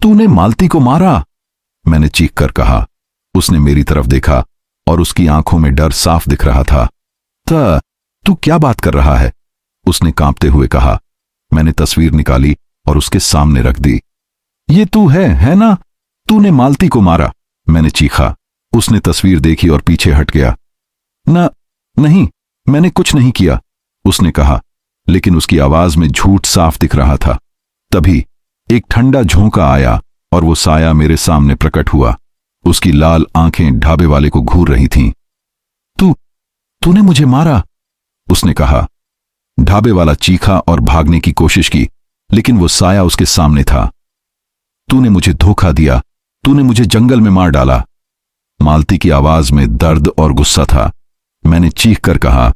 तूने मालती को मारा? मैंने चीख कर कहा। उसने मेरी तरफ देखा और उसकी आंखों में डर साफ दिख रहा था। तू क्या बात कर रहा है? उसने कांपते हुए कहा। मैंने तस्वीर निकाली और उसके सामने रख दी। ये तू है ना? तूने मालती को मारा, मैंने चीखा। उसने तस्वीर देखी और पीछे हट गया। नहीं, मैंने कुछ नहीं किया, उसने कहा, लेकिन उसकी आवाज में झूठ साफ दिख रहा था। तभी एक ठंडा झोंका आया और वो साया मेरे सामने प्रकट हुआ। उसकी लाल आंखें ढाबे वाले को घूर रही थीं। तूने मुझे मारा, उसने कहा। ढाबे वाला चीखा और भागने की कोशिश की, लेकिन वो साया उसके सामने था। तूने मुझे धोखा दिया, तूने मुझे जंगल में मार डाला। मालती की आवाज में दर्द और गुस्सा था। मैंने चीख कर कहा,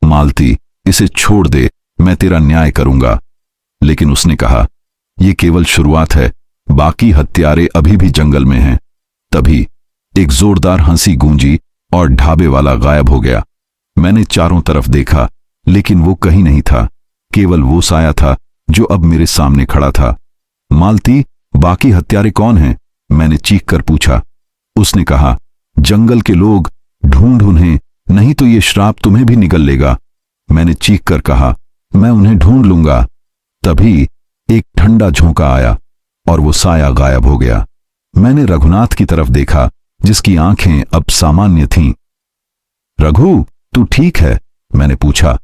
मालती, इसे छोड़ दे, मैं तेरा न्याय करूंगा। लेकिन उसने कहा, यह केवल शुरुआत है, बाकी हत्यारे अभी भी जंगल में हैं। तभी एक जोरदार हंसी गूंजी और ढाबे वाला गायब हो गया। मैंने चारों तरफ देखा, लेकिन वो कहीं नहीं था। केवल वो साया था जो अब मेरे सामने खड़ा था। मालती, बाकी हत्यारे कौन हैं? मैंने चीख कर पूछा। उसने कहा, जंगल के लोग, ढूंढ उन्हें, नहीं तो ये श्राप तुम्हें भी निगल लेगा। मैंने चीख कर कहा, मैं उन्हें ढूंढ लूंगा। तभी एक ठंडा झोंका आया और वो साया गायब हो गया। मैंने रघुनाथ की तरफ देखा, जिसकी आंखें अब सामान्य थीं। रघु, तू ठीक है? मैंने पूछा।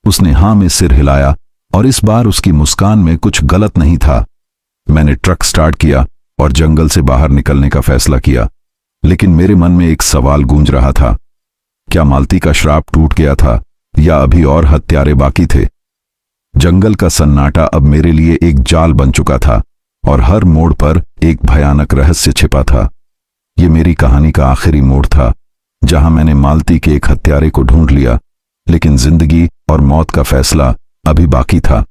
उसने हां में सिर हिलाया और इस बार उसकी मुस्कान में कुछ गलत नहीं था। मैंने ट्रक स्टार्ट किया और जंगल से बाहर निकलने का फैसला किया, लेकिन मेरे मन में एक सवाल गूंज रहा था। क्या मालती का श्राप टूट गया था या अभी और हत्यारे बाकी थे? जंगल का सन्नाटा अब मेरे लिए एक जाल बन चुका था और हर मोड़ पर एक भयानक रहस्य छिपा था। यह मेरी कहानी का आखिरी मोड़ था, जहां मैंने मालती के एक हत्यारे को ढूंढ लिया, लेकिन जिंदगी और मौत का फैसला अभी बाकी था।